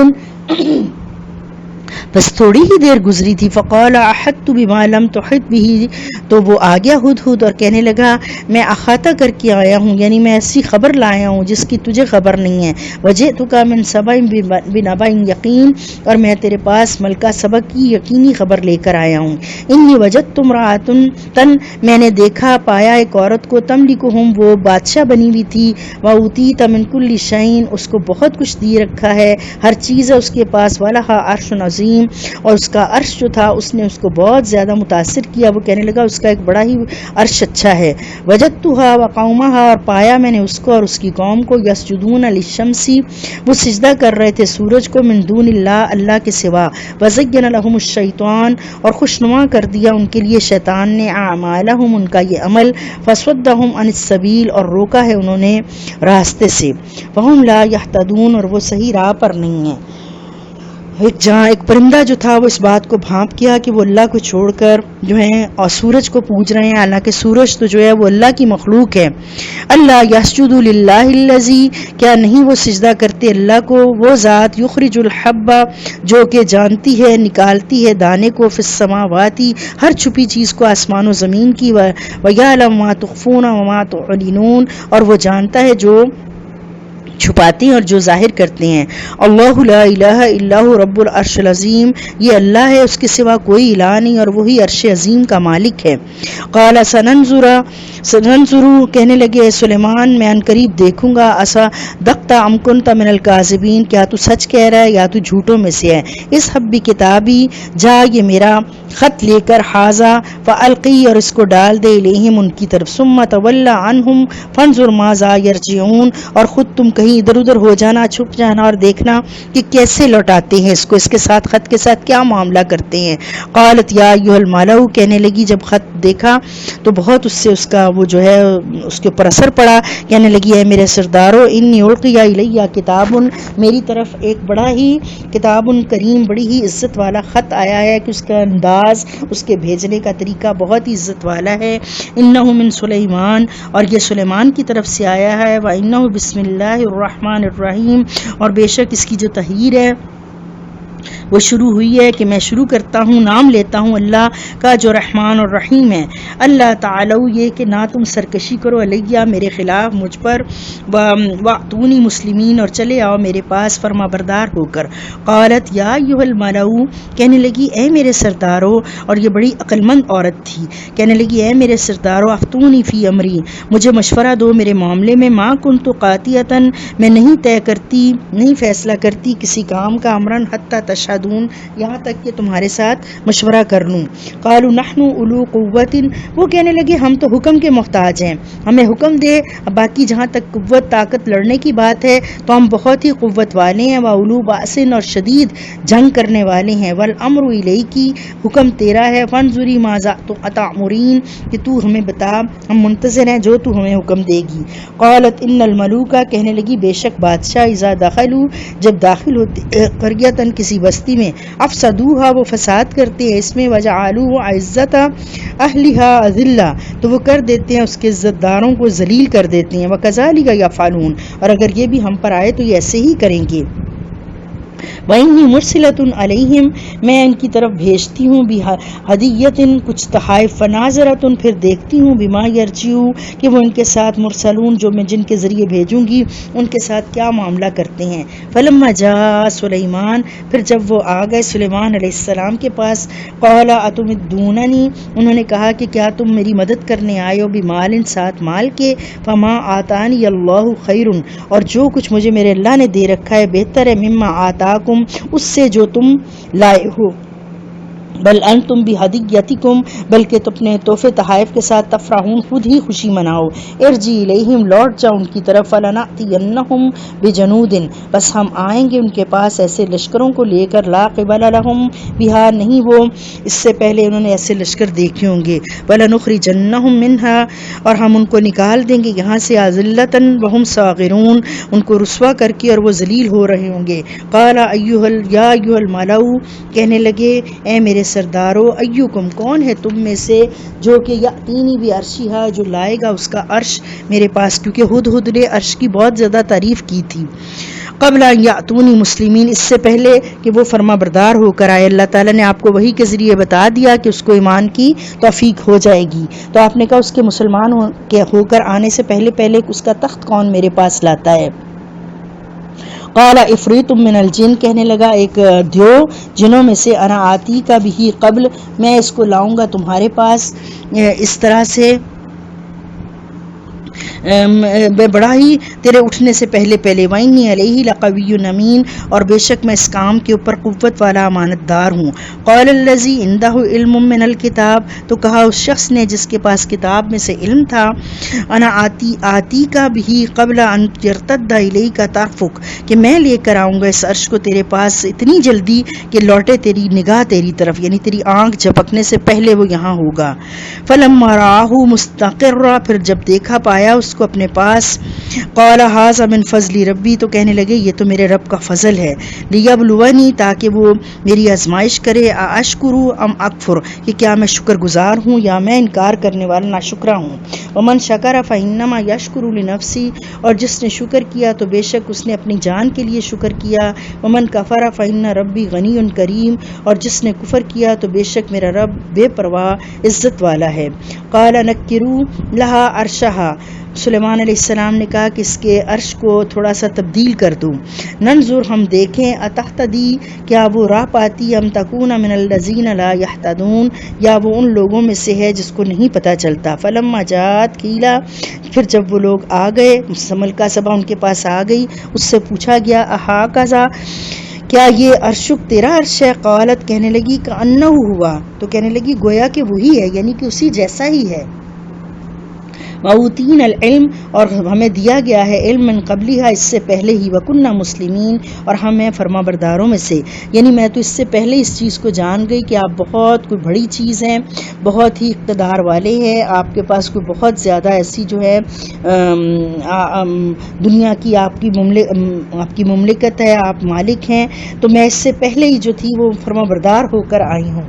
بس تھوڑی ہی دیر گزری تھی، فقال احطت بما لم تحط به، تو وہ آ گیا ہدہد اور کہنے لگا میں احاطہ کر کے آیا ہوں، یعنی میں ایسی خبر لایا ہوں جس کی تجھے خبر نہیں ہے، وجئتک من سبأ بنبأ یقین، اور میں تیرے پاس ملکہ سبأ کی یقینی خبر لے کر آیا ہوں۔ انی وجدت امرأۃ، میں نے دیکھا پایا ایک عورت کو، تملکہم، وہ بادشاہ بنی ہوئی تھی، واوتیت من کل شیء، اس کو بہت کچھ دی رکھا ہے، ہر چیز ہے اس کے پاس، ولہا عرش عظیم، اور اس کا عرش جو تھا اس نے اس کو بہت زیادہ متاثر کیا، وہ کہنے لگا اس کا ایک بڑا ہی عرش اچھا ہے۔ وجدتها وقومها، اور پایا میں نے اس کو اور اس کی قوم کو، یسجدون للشمس، وہ سجدہ کر رہے تھے سورج کو، من دون اللہ، اللہ کے سوا، وزین لهم الشیطان، اور خوشنما کر دیا ان کے لیے شیطان نے، اعمالهم، ان کا یہ عمل، فصدهم عن السبیل، اور روکا ہے انہوں نے راستے سے، فهم لا يهتدون، اور وہ صحیح راہ پر نہیں ہیں۔ ایک پرندہ جو تھا وہ اس بات کو بھانپ کیا کہ وہ اللہ کو چھوڑ کر جو ہیں اور سورج کو پوج رہے ہیں، حالانکہ سورج تو جو ہے وہ اللہ کی مخلوق ہے۔ اللہ یسجد للہ الذی، کیا نہیں وہ سجدہ کرتے اللہ کو، وہ ذات، یخرج الحب، جو کہ جانتی ہے نکالتی ہے دانے کو، فی السماوات، ہر چھپی چیز کو آسمان و زمین کی، ویعلم ما تخفون وما تعلنون، اور وہ جانتا ہے جو چھپاتے ہیں اور جو ظاہر کرتے ہیں۔ اللہ لا الہ الا هو رب العرش العظیم، یہ اللہ ہے، اس کے سوا کوئی الہ نہیں، اور وہی عرش عظیم کا مالک ہے۔ قال سننظر، کہنے لگے سلیمان میں ان قریب دیکھوں گا، اصدقت ام کنت من الکاذبین، کیا تو سچ کہہ رہا ہے یا تو جھوٹوں میں سے ہے۔ اذهب بکتابی، جا یہ میرا خط لے کر، حاذا فالقی، اور اس کو ڈال دے، الیہم ان کی طرف، ثم تولی عنہم فانظر ماذا یرجعون، اور خود تم کہیں ادھر ادھر ہو جانا، چھپ جانا اور دیکھنا کہ کیسے لوٹاتے ہیں اس کو، اس کے ساتھ خط کے ساتھ کیا معاملہ کرتے ہیں۔ قالت یا ایھا الملأ، کہنے لگی جب خط دیکھا تو بہت اس سے اس کا وہ جو ہے اس کے اوپر اثر پڑا، کہنے لگی اے میرے سردارو، انی القی الی کتاب، میری طرف ایک بڑا ہی کتاب کریم، بڑی ہی عزت والا خط آیا ہے، کہ اس کا انداز، اس کے بھیجنے کا طریقہ بہت ہی عزت والا ہے۔ انہ من سلیمان، اور یہ سلیمان کی طرف سے آیا ہے، وانہ بسم اللہ الرحمن الرحیم، اور بے شک اس کی جو تحریر ہے وہ شروع ہوئی ہے کہ میں شروع کرتا ہوں، نام لیتا ہوں اللہ کا جو رحمان اور رحیم ہے۔ اللہ تعالی، یہ کہ نہ تم سرکشی کرو علیہ، میرے خلاف، مجھ پر، وَأْتُونِي مسلمین، اور چلے آؤ میرے پاس فرما بردار ہو کر۔ قالت یا ایھا الملأ، کہنے لگی اے میرے سردارو، اور یہ بڑی عقل مند عورت تھی، کہنے لگی اے میرے سردارو، افتونی فی امری، مجھے مشورہ دو میرے معاملے میں، ما کنت قاطعۃ، میں نہیں طے کرتی، نہیں فیصلہ کرتی کسی کام کا، امرن حتی تشهدون یہاں تک کہ تمہارے ساتھ مشورہ کر لوں. قالوا نحن اولو قوت وہ کہنے لگے ہم تو حکم کے محتاج ہیں, ہمیں حکم دے. باقی جہاں تک قوت طاقت لڑنے کی بات ہے تو ہم بہت ہی قوت والے ہیں. واولو باس اور شدید جنگ کرنے والے ہیں. والامر الیک حکم تیرا ہے. فانظری ماذا تأمرین کہ تو ہمیں بتا, ہم منتظر ہیں جو تو ہمیں حکم دے گی. قالت ان الملوک کہنے لگی بے شک بادشاہ اذا دخلوا جب داخل ہوتے قریتن کسی بستی میں افسدوها وہ فساد کرتے ہیں اس میں, وجعلوا عزت اہلھا اذلہ تو وہ کر دیتے ہیں اس کے عزت داروں کو ذلیل کر دیتے ہیں. وکذالک یفعلون اور اگر یہ بھی ہم پر آئے تو یہ ایسے ہی کریں گے. وَإِنِّي مُرْسِلَةٌ عَلَيْهِمْ میں ان کی طرف بھیجتی ہوں بِهَدِيَّةٍ کچھ تحائف. فَنَاظِرَةٌ پھر دیکھتی ہوں بِمَا يَرْجِعُ کہ وہ ان کے ساتھ مرسلون جو میں جن کے ذریعے بھیجوں گی ان کے ساتھ کیا معاملہ کرتے ہیں. فَلَمَّا جَاءَ سُلَيْمَانَ پھر جب وہ آ گئے سلیمان علیہ السلام کے پاس, قَالَ أَتُمِدُّونَنِي انہوں نے کہا کہ کیا تم میری مدد کرنے آئے ہو, بِمَالٍ ساتھ مال کے. فَمَا آتَانِيَ اللَّهُ خَيْرٌ اور جو کچھ مجھے میرے اللہ نے دے رکھا ہے بہتر ہے, مما آتاکم اس سے جو تم لائے ہو. بل انتم بہدیتکم بلکہ تم اپنے تحفے تحائف کے ساتھ تفرحون خود ہی خوشی مناؤ. ارجی الیہم لوٹ جاؤ ان کی طرف. فلنأتینہم بجنود بس ہم آئیں گے ان کے پاس ایسے لشکروں کو لے کر, لا قبل لہم بہا نہیں وہ اس سے پہلے انہوں نے ایسے لشکر دیکھے ہوں گے. ولنخرجنہم منہا اور ہم ان کو نکال دیں گے یہاں سے, اذلۃ وہم صاغرون ان کو رسوا کر کے اور وہ ذلیل ہو رہے ہوں گے. قال یا ایھا الملأ کہنے لگے اے میرے سردارو, ایکم کون ہے تم میں سے جو کہ یاتینی بعرشھا جو لائے گا اس کا عرش میرے پاس, کیونکہ ہدہد نے عرش کی بہت زیادہ تعریف کی تھی. قبل ان یاتونی مسلمین اس سے پہلے کہ وہ فرما بردار ہو کر آئے. اللہ تعالیٰ نے آپ کو وحی کے ذریعے بتا دیا کہ اس کو ایمان کی توفیق ہو جائے گی, تو آپ نے کہا اس کے مسلمان ہو کر آنے سے پہلے پہلے اس کا تخت کون میرے پاس لاتا ہے. قال عفریت من الجن کہنے لگا ایک دیو جنوں میں سے, انا آتی کا بھی قبل میں اس کو لاؤں گا تمہارے پاس اس طرح سے بڑا ہی تیرے اٹھنے سے پہلے پہلے. وَإِنِّي عَلَيْهِ لَقَوِيٌّ أَمِينٌ اور بے شک میں اس کام کے اوپر قوت والا امانت دار ہوں. قَالَ الَّذِي عِندَهُ عِلْمٌ مِّنَ الْكِتَابِ تو کہا اس شخص نے جس کے پاس کتاب میں سے علم تھا, انا آتی کا بھی قبل ان يرتد إليك طرفك کہ میں لے کر آؤں گا اس عرش کو تیرے پاس اتنی جلدی کہ لوٹے تیری نگاہ تیری طرف, یعنی تیری آنکھ جھپکنے سے پہلے وہ یہاں ہوگا. فَلَمَّا رَآهُ مُسْتَقِرًّا پھر جب دیکھا پایا اس کو اپنے پاس, قال ھذا من فضل ربی تو کہنے لگے یہ تو میرے رب کا فضل ہے. لیبلونی تاکہ وہ میری آزمائش کرے, اشکر ام اکفر کہ کیا میں شکر گزار ہوں یا میں انکار کرنے والا ناشکرا ہوں. ومن شکر فانما یشکر لنفسی اور جس نے شکر کیا تو بے شک اس نے اپنی جان کے لیے شکر کیا. ومن کفر فان ربی غنی کریم اور جس نے کفر کیا تو بے شک میرا رب بے پرواہ عزت والا ہے. قال نکروا لها عرشها سلیمان علیہ السلام نے کہا کہ اس کے عرش کو تھوڑا سا تبدیل کر دوں. ننظر ہم دیکھیں, اتہتدی کیا وہ راہ پاتی, ام تکون من الذین لا یہتدون یا وہ ان لوگوں میں سے ہے جس کو نہیں پتہ چلتا. فلما جاءت قیلا پھر جب وہ لوگ آ گئے, ملکہ سبا ان کے پاس آ گئی, اس سے پوچھا گیا اھاکذا کیا یہ عرشک تیرا عرش ہے. قالت کہنے لگی کأنہ ہوا تو کہنے لگی گویا کہ وہی ہے, یعنی کہ اسی جیسا ہی ہے. وَأُوتِينَا الْعِلْمَ اور ہمیں دیا گیا ہے علم من قبلھا اس سے پہلے ہی, وَكُنَّا مُسْلِمِينَ اور ہم ہیں فرما برداروں میں سے, یعنی میں تو اس سے پہلے اس چیز کو جان گئی کہ آپ بہت کوئی بڑی چیز ہیں, بہت ہی اقتدار والے ہیں, آپ کے پاس کوئی بہت زیادہ ایسی جو ہے دنیا کی آپ کی مملکت ہے, آپ مالک ہیں, تو میں اس سے پہلے ہی جو تھی وہ فرما بردار ہو کر آئی ہوں.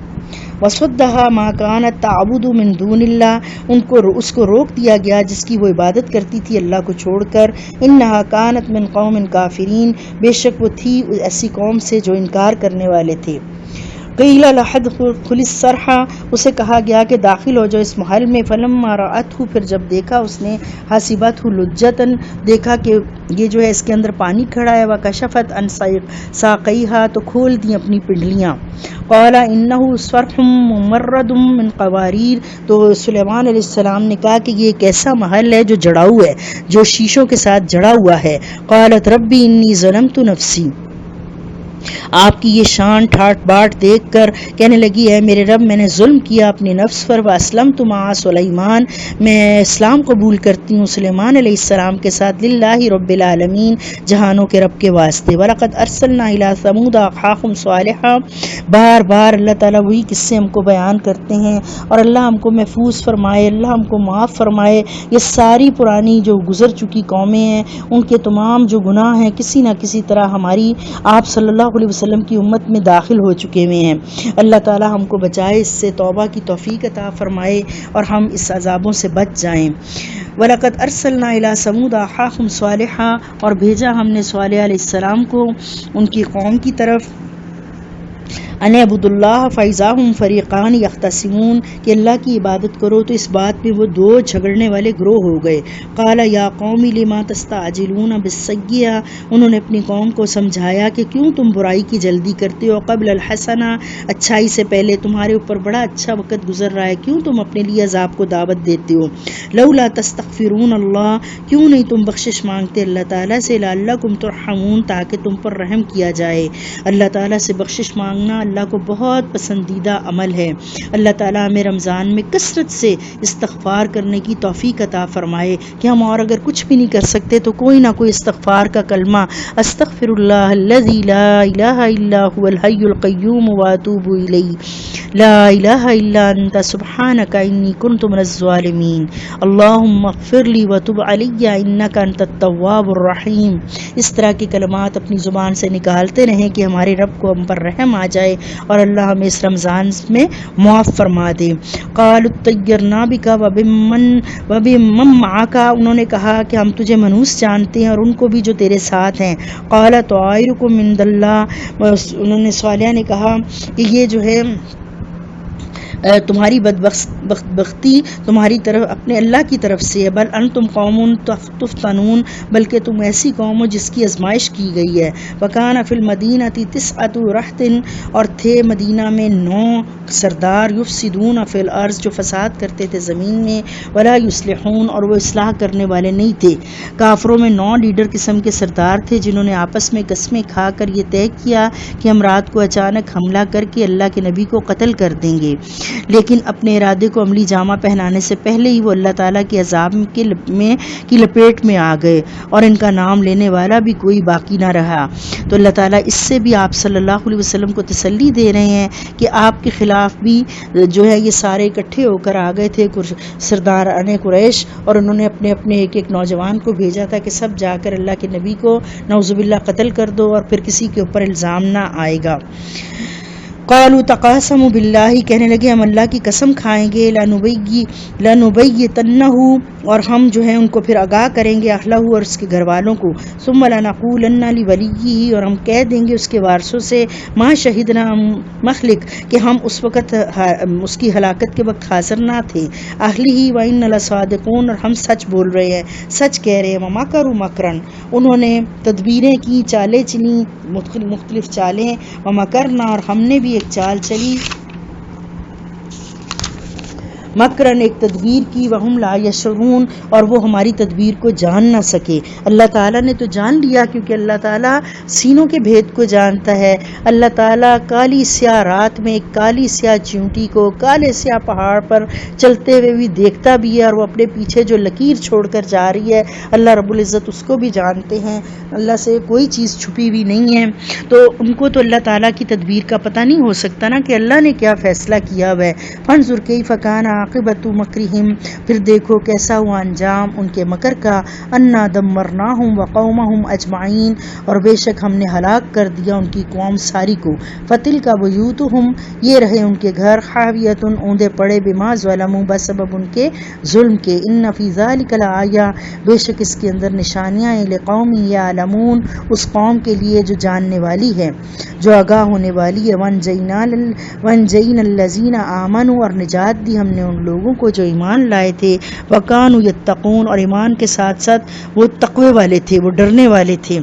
وَصُدَّهَا مَا كَانَتْ تَعْبُدُ مِن دُونِ اللَّهِ اس کو روک دیا گیا جس کی وہ عبادت کرتی تھی اللہ کو چھوڑ کر. إِنَّهَا كَانَتْ مِن قَوْمٍ كَافِرِينَ بے شک وہ تھی ایسی قوم سے جو انکار کرنے والے تھے. قیل لها ادخل الصرح اسے کہا گیا کہ داخل ہو جاؤ اس محل میں. فلما رأته پھر جب دیکھا اس نے, حسبته لجتن دیکھا کہ یہ جو ہے اس کے اندر پانی کھڑا ہے. وکشفت عن ساقیها تو کھول دی اپنی پنڈلیاں. قال انه صرح ممرد من قواریر تو سلیمان علیہ السلام نے کہا کہ یہ ایک ایسا محل ہے جو جڑاؤ ہے, جو شیشوں کے ساتھ جڑا ہوا ہے. قالت ربی انی ظلمت نفسی آپ کی یہ شان ٹھاٹ باٹ دیکھ کر کہنے لگی اے میرے رب میں نے ظلم کیا اپنے نفس پر، واسلمت مع سلیمان میں اسلام قبول کرتی ہوں سلیمان علیہ السلام کے ساتھ، للہ رب العالمین جہانوں کے رب کے واسطے۔ وَلَقَدْ أَرْسَلْنَا إِلَىٰ ثَمُودَ أَخَاهُمْ صَالِحًا، بار بار اللہ تعالیٰ وہی قصے ہم کو بیان کرتے ہیں، اور اللہ ہم کو محفوظ فرمائے، اللہ ہم کو معاف فرمائے۔ یہ ساری پرانی جو گزر چکی قومیں ہیں ان کے تمام جو گناہ ہیں کسی نہ کسی طرح ہماری آپ صلی اللہ علیہ وسلم کی امت میں داخل ہو چکے ہوئے ہیں۔ اللہ تعالی ہم کو بچائے، اس سے توبہ کی توفیق عطا فرمائے اور ہم اس عذابوں سے بچ جائیں۔ وَلَقَدْ أَرْسَلْنَا إِلَىٰ ثَمُودَ أَخَاهُمْ صَالِحًا، اور بھیجا ہم نے صالح علیہ السلام کو ان کی قوم کی طرف، ان اعبدوا اللہ فإذا هم فریقان یختصمون، کہ اللہ کی عبادت کرو تو اس بات میں وہ دو جھگڑنے والے گروہ ہو گئے۔ قال یا قوم لما تستعجلون بالسیئۃ، انہوں نے اپنی قوم کو سمجھایا کہ کیوں تم برائی کی جلدی کرتے ہو، قبل الحسنہ، اچھائی سے پہلے تمہارے اوپر بڑا اچھا وقت گزر رہا ہے، کیوں تم اپنے لیے عذاب کو دعوت دیتے ہو۔ لولا تستغفرون اللہ، کیوں نہیں تم بخشش مانگتے اللہ تعالیٰ سے، لعلکم ترحمون، تاکہ تم پر رحم کیا جائے۔ اللہ تعالیٰ سے بخشش مانگنا اللہ کو بہت پسندیدہ عمل ہے۔ اللہ تعالیٰ ہمیں رمضان میں کثرت سے استغفار کرنے کی توفیق عطا فرمائے کہ ہم اور اگر کچھ بھی نہیں کر سکتے تو کوئی نہ کوئی استغفار کا کلمہ، استغفر اللہ الذی لا الہ الا هو الحی القیوم واتوب الیہ، لا الہ الا انت سبحانک انی کنت من الظالمین، اللہم اغفر لی وتب علی انک انت التواب الرحیم۔ اس طرح کے کلمات اپنی زبان سے نکالتے رہیں کہ ہمارے رب کو ہم پر رحم آ جائے اور اللہ ہمیں اس رمضان میں معاف فرما دے۔ قالوا اطیرنا بک وبمن معک، انہوں نے کہا کہ ہم تجھے منحوس جانتے ہیں اور ان کو بھی جو تیرے ساتھ ہیں۔ قال طائرکم عند اللہ، انہوں نے صالح نے کہا کہ یہ جو ہے تمہاری بدبختی تمہاری طرف اپنے اللہ کی طرف سے ہے، بل انتم قوم تفتنون، بلکہ تم ایسی قوم ہو جس کی آزمائش کی گئی ہے۔ وکان فی المدینہ تسعۃ رہط، اور تھے مدینہ میں 9 سردار، یفسدون فی الارض، جو فساد کرتے تھے زمین میں، ولا یصلحون، اور وہ اصلاح کرنے والے نہیں تھے۔ کافروں میں 9 لیڈر قسم کے سردار تھے جنہوں نے آپس میں قسمیں کھا کر یہ طے کیا کہ ہم رات کو اچانک حملہ کر کے اللہ کے نبی کو قتل کر دیں گے، لیکن اپنے ارادے کو عملی جامہ پہنانے سے پہلے ہی وہ اللہ تعالیٰ کے عذاب کی لپیٹ میں آ گئے اور ان کا نام لینے والا بھی کوئی باقی نہ رہا۔ تو اللہ تعالیٰ اس سے بھی آپ صلی اللہ علیہ وسلم کو تسلی دے رہے ہیں کہ آپ کے خلاف بھی جو ہے یہ سارے اکٹھے ہو کر آ گئے تھے سرداران قریش، اور انہوں نے اپنے اپنے ایک نوجوان کو بھیجا تھا کہ سب جا کر اللہ کے نبی کو نعوذ باللہ قتل کر دو اور پھر کسی کے اوپر الزام نہ آئے گا۔ قالوا تقاسموا باللہ، کہنے لگے ہم اللہ کی قسم کھائیں گے، لنبیتنہ، اور ہم جو ہے ان کو پھر آگاہ کریں گے، اہلہ اور اس کے گھر والوں کو، ثم لنقولن لولیہ، اور ہم کہہ دیں گے اس کے وارثوں سے، ما شہدنا مخلق، کہ ہم اس وقت اس کی ہلاکت کے وقت حاضر نہ تھے، اہلہ وإنا لصادقون، اور ہم سچ بول رہے ہیں، سچ کہہ رہے ہیں، ومکروا مکرا، انہوں نے تدبیریں کی، چالیں چلی، مختلف چالیں، ومکرنا، اور ہم نے بھی ایک چال چلی، مکرن، ایک تدبیر کی، وہم لا یشعرون، اور وہ ہماری تدبیر کو جان نہ سکے۔ اللہ تعالیٰ نے تو جان لیا کیونکہ اللہ تعالیٰ سینوں کے بھید کو جانتا ہے۔ اللہ تعالیٰ کالی سیاہ رات میں ایک کالی سیاہ چیونٹی کو کالے سیاہ پہاڑ پر چلتے ہوئے بھی دیکھتا بھی ہے، اور وہ اپنے پیچھے جو لکیر چھوڑ کر جا رہی ہے اللہ رب العزت اس کو بھی جانتے ہیں، اللہ سے کوئی چیز چھپی ہوئی نہیں ہے۔ تو ان کو تو اللہ تعالیٰ کی تدبیر کا پتہ نہیں ہو سکتا نا کہ اللہ نے کیا فیصلہ کیا ہوا ہے۔ فانظر کیف کان عاقبۃ مکرہم، پھر دیکھو کیسا ہوا انجام ان کے مکر کا، انا دمرناہم وقومہم اجمعین، اور بے شک ہم نے ہلاک کر دیا ان کی قوم ساری کو، فتلک بیوتہم، یہ رہے ان کے گھر، خاویۃ، اوندے پڑے، بما ظلموا، بسبب ان کے ظلم کے، ان فی ذلک لآیہ، بے شک اس کے اندر نشانیاں ہیں، لقوم یعلمون، اس قوم کے لیے جو جاننے والی ہے، جو آگاہ ہونے والی ہے، وانجینا الذین آمنوا، اور نجات دی ہم نے ان لوگوں کو جو ایمان لائے تھے، وکانوا یتقون، اور ایمان کے ساتھ ساتھ وہ تقوی والے تھے، وہ ڈرنے والے تھے۔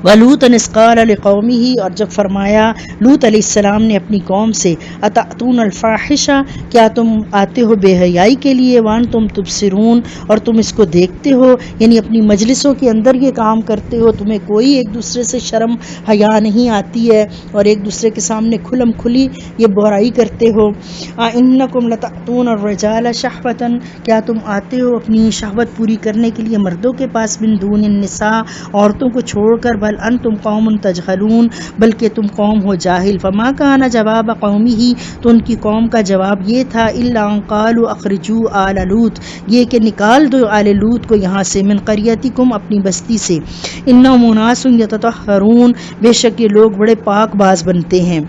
وَلُوطًا إِذْ قَالَ لِقَوْمِهِ، اور جب فرمایا لوط علیہ السلام نے اپنی قوم سے، أَتَأْتُونَ الْفَاحِشَةَ، کیا تم آتے ہو بے حیائی کے لیے، وَأَنْتُمْ تُبْصِرُونَ، اور تم اس کو دیکھتے ہو، یعنی اپنی مجلسوں کے اندر یہ کام کرتے ہو، تمہیں کوئی ایک دوسرے سے شرم حیا نہیں آتی ہے اور ایک دوسرے کے سامنے کھلم کھلی یہ برائی کرتے ہو۔ أَإِنَّكُمْ لَتَأْتُونَ الرِّجَالَ شَهْوَةً، کیا تم آتے ہو اپنی شہوت پوری کرنے کے لیے مردوں کے پاس، من دون النساء، عورتوں کو چھوڑ کر، بل انتم قوم تجہلون، بلکہ تم قوم ہو جاہل۔ فما کان جواب قومہ، تو ان کی قوم کا جواب یہ تھا، الا ان قالوا اخرجوا آل لوط، یہ کہ نکال دو آل لوط کو یہاں سے، من قریتکم، اپنی بستی سے، انہم اناس یتطہرون، بے شک یہ لوگ بڑے پاک باز بنتے ہیں۔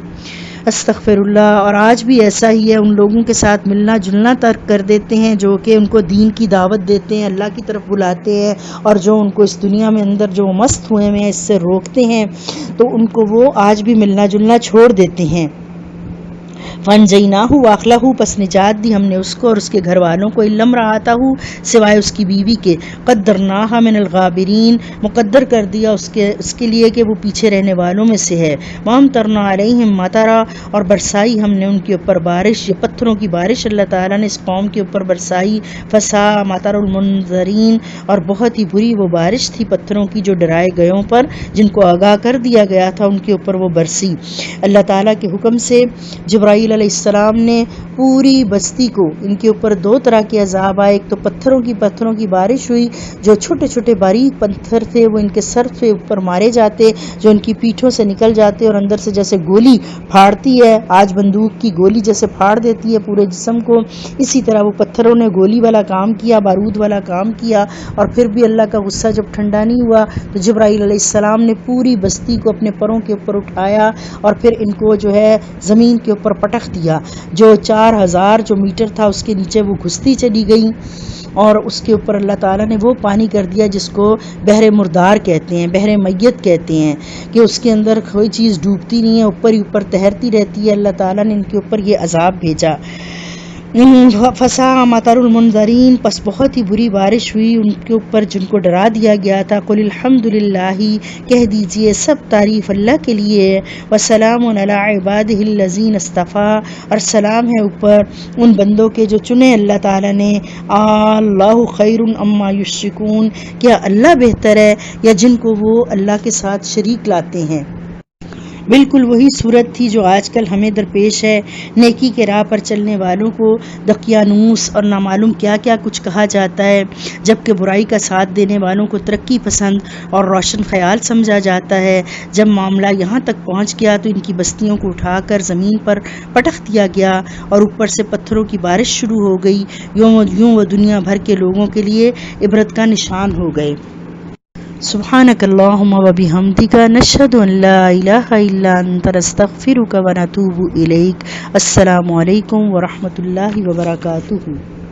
استغفر اللہ۔ اور آج بھی ایسا ہی ہے، ان لوگوں کے ساتھ ملنا جلنا ترک کر دیتے ہیں جو کہ ان کو دین کی دعوت دیتے ہیں، اللہ کی طرف بلاتے ہیں، اور جو ان کو اس دنیا میں اندر جو مست ہوئے ہیں اس سے روکتے ہیں، تو ان کو وہ آج بھی ملنا جلنا چھوڑ دیتے ہیں۔ فَانْجَيْنَاهُ وَأَهْلَهُ، پس نجات دی ہم نے اس کو اور اس کے گھر والوں کو، إِلَّا امْرَأَتَهُ، سوائے اس کی بیوی کے، قَدَّرْنَاهَا مِنَ الْغَابِرِينَ، مقدر کر دیا اس کے لیے کہ وہ پیچھے رہنے والوں میں سے ہے۔ وَأَمْطَرْنَا عَلَيْهِمْ مَطَرًا، اور برسائی ہم نے ان کے اوپر بارش، یہ پتھروں کی بارش اللہ تعالیٰ نے اس قوم کے اوپر برسائی۔ فَسَاءَ مَطَرُ الْمُنذَرِينَ، اور بہت ہی بری وہ بارش تھی پتھروں کی جو ڈرائے گئوں پر، جن کو آگاہ کر دیا گیا تھا ان کے اوپر وہ برسی۔ اللہ تعالیٰ کے حکم سے جبرائیل علیہ السلام نے پوری بستی کو، ان کے اوپر دو طرح کے عذاب آئے، ایک تو پتھروں کی بارش ہوئی، جو چھوٹے چھوٹے باریک پتھر تھے وہ ان کے سر سے اوپر مارے جاتے، جو ان کی پیٹھوں سے نکل جاتے اور اندر سے جیسے گولی پھاڑتی ہے، آج بندوق کی گولی جیسے پھاڑ دیتی ہے پورے جسم کو، اسی طرح وہ پتھروں نے گولی والا کام کیا، بارود والا کام کیا، اور پھر بھی اللہ کا غصہ جب ٹھنڈا نہیں ہوا تو جبرائیل علیہ السلام نے پوری بستی کو اپنے پروں کے اوپر اٹھایا اور پھر ان کو جو ہے زمین کے اوپر پٹخ دیا، جو 4000 جو میٹر تھا اس کے نیچے وہ گھستی چلی گئی، اور اس کے اوپر اللہ تعالیٰ نے وہ پانی کر دیا جس کو بحر مردار کہتے ہیں، بحر میت کہتے ہیں، کہ اس کے اندر کوئی چیز ڈوبتی نہیں ہے، اوپر ہی اوپر تیرتی رہتی ہے۔ اللہ تعالیٰ نے ان کے اوپر یہ عذاب بھیجا۔ فَسَاءَ مَطَرُ الْمُنذَرِينَ، پس بہت ہی بری بارش ہوئی ان کے اوپر جن کو ڈرا دیا گیا تھا۔ قُلِ الْحَمْدُ لِلَّهِ، کہہ دیجئے سب تعریف اللہ کے لیے، وَسَلَامٌ عَلَىٰ عِبَادِهِ الَّذِينَ اصْطَفَىٰ، اور سلام ہے اوپر ان بندوں کے جو چنے اللہ تعالیٰ نے۔ اللَّهُ خَيْرٌ عَمَّا يُشْرِكُونَ، کیا اللہ بہتر ہے یا جن کو وہ اللہ کے ساتھ شریک لاتے ہیں۔ بالکل وہی صورت تھی جو آج کل ہمیں درپیش ہے، نیکی کے راہ پر چلنے والوں کو دقیانوس اور نامعلوم کیا کیا کچھ کہا جاتا ہے، جبکہ برائی کا ساتھ دینے والوں کو ترقی پسند اور روشن خیال سمجھا جاتا ہے۔ جب معاملہ یہاں تک پہنچ گیا تو ان کی بستیوں کو اٹھا کر زمین پر پٹخ دیا گیا اور اوپر سے پتھروں کی بارش شروع ہو گئی، یوں وہ دنیا بھر کے لوگوں کے لیے عبرت کا نشان ہو گئے۔ سبحانک اللہم و بحمدک، نشہد ان لا الہ الا انت، نستغفرک و نتوب الیک۔ السلام علیکم ورحمۃ اللہ وبرکاتہ۔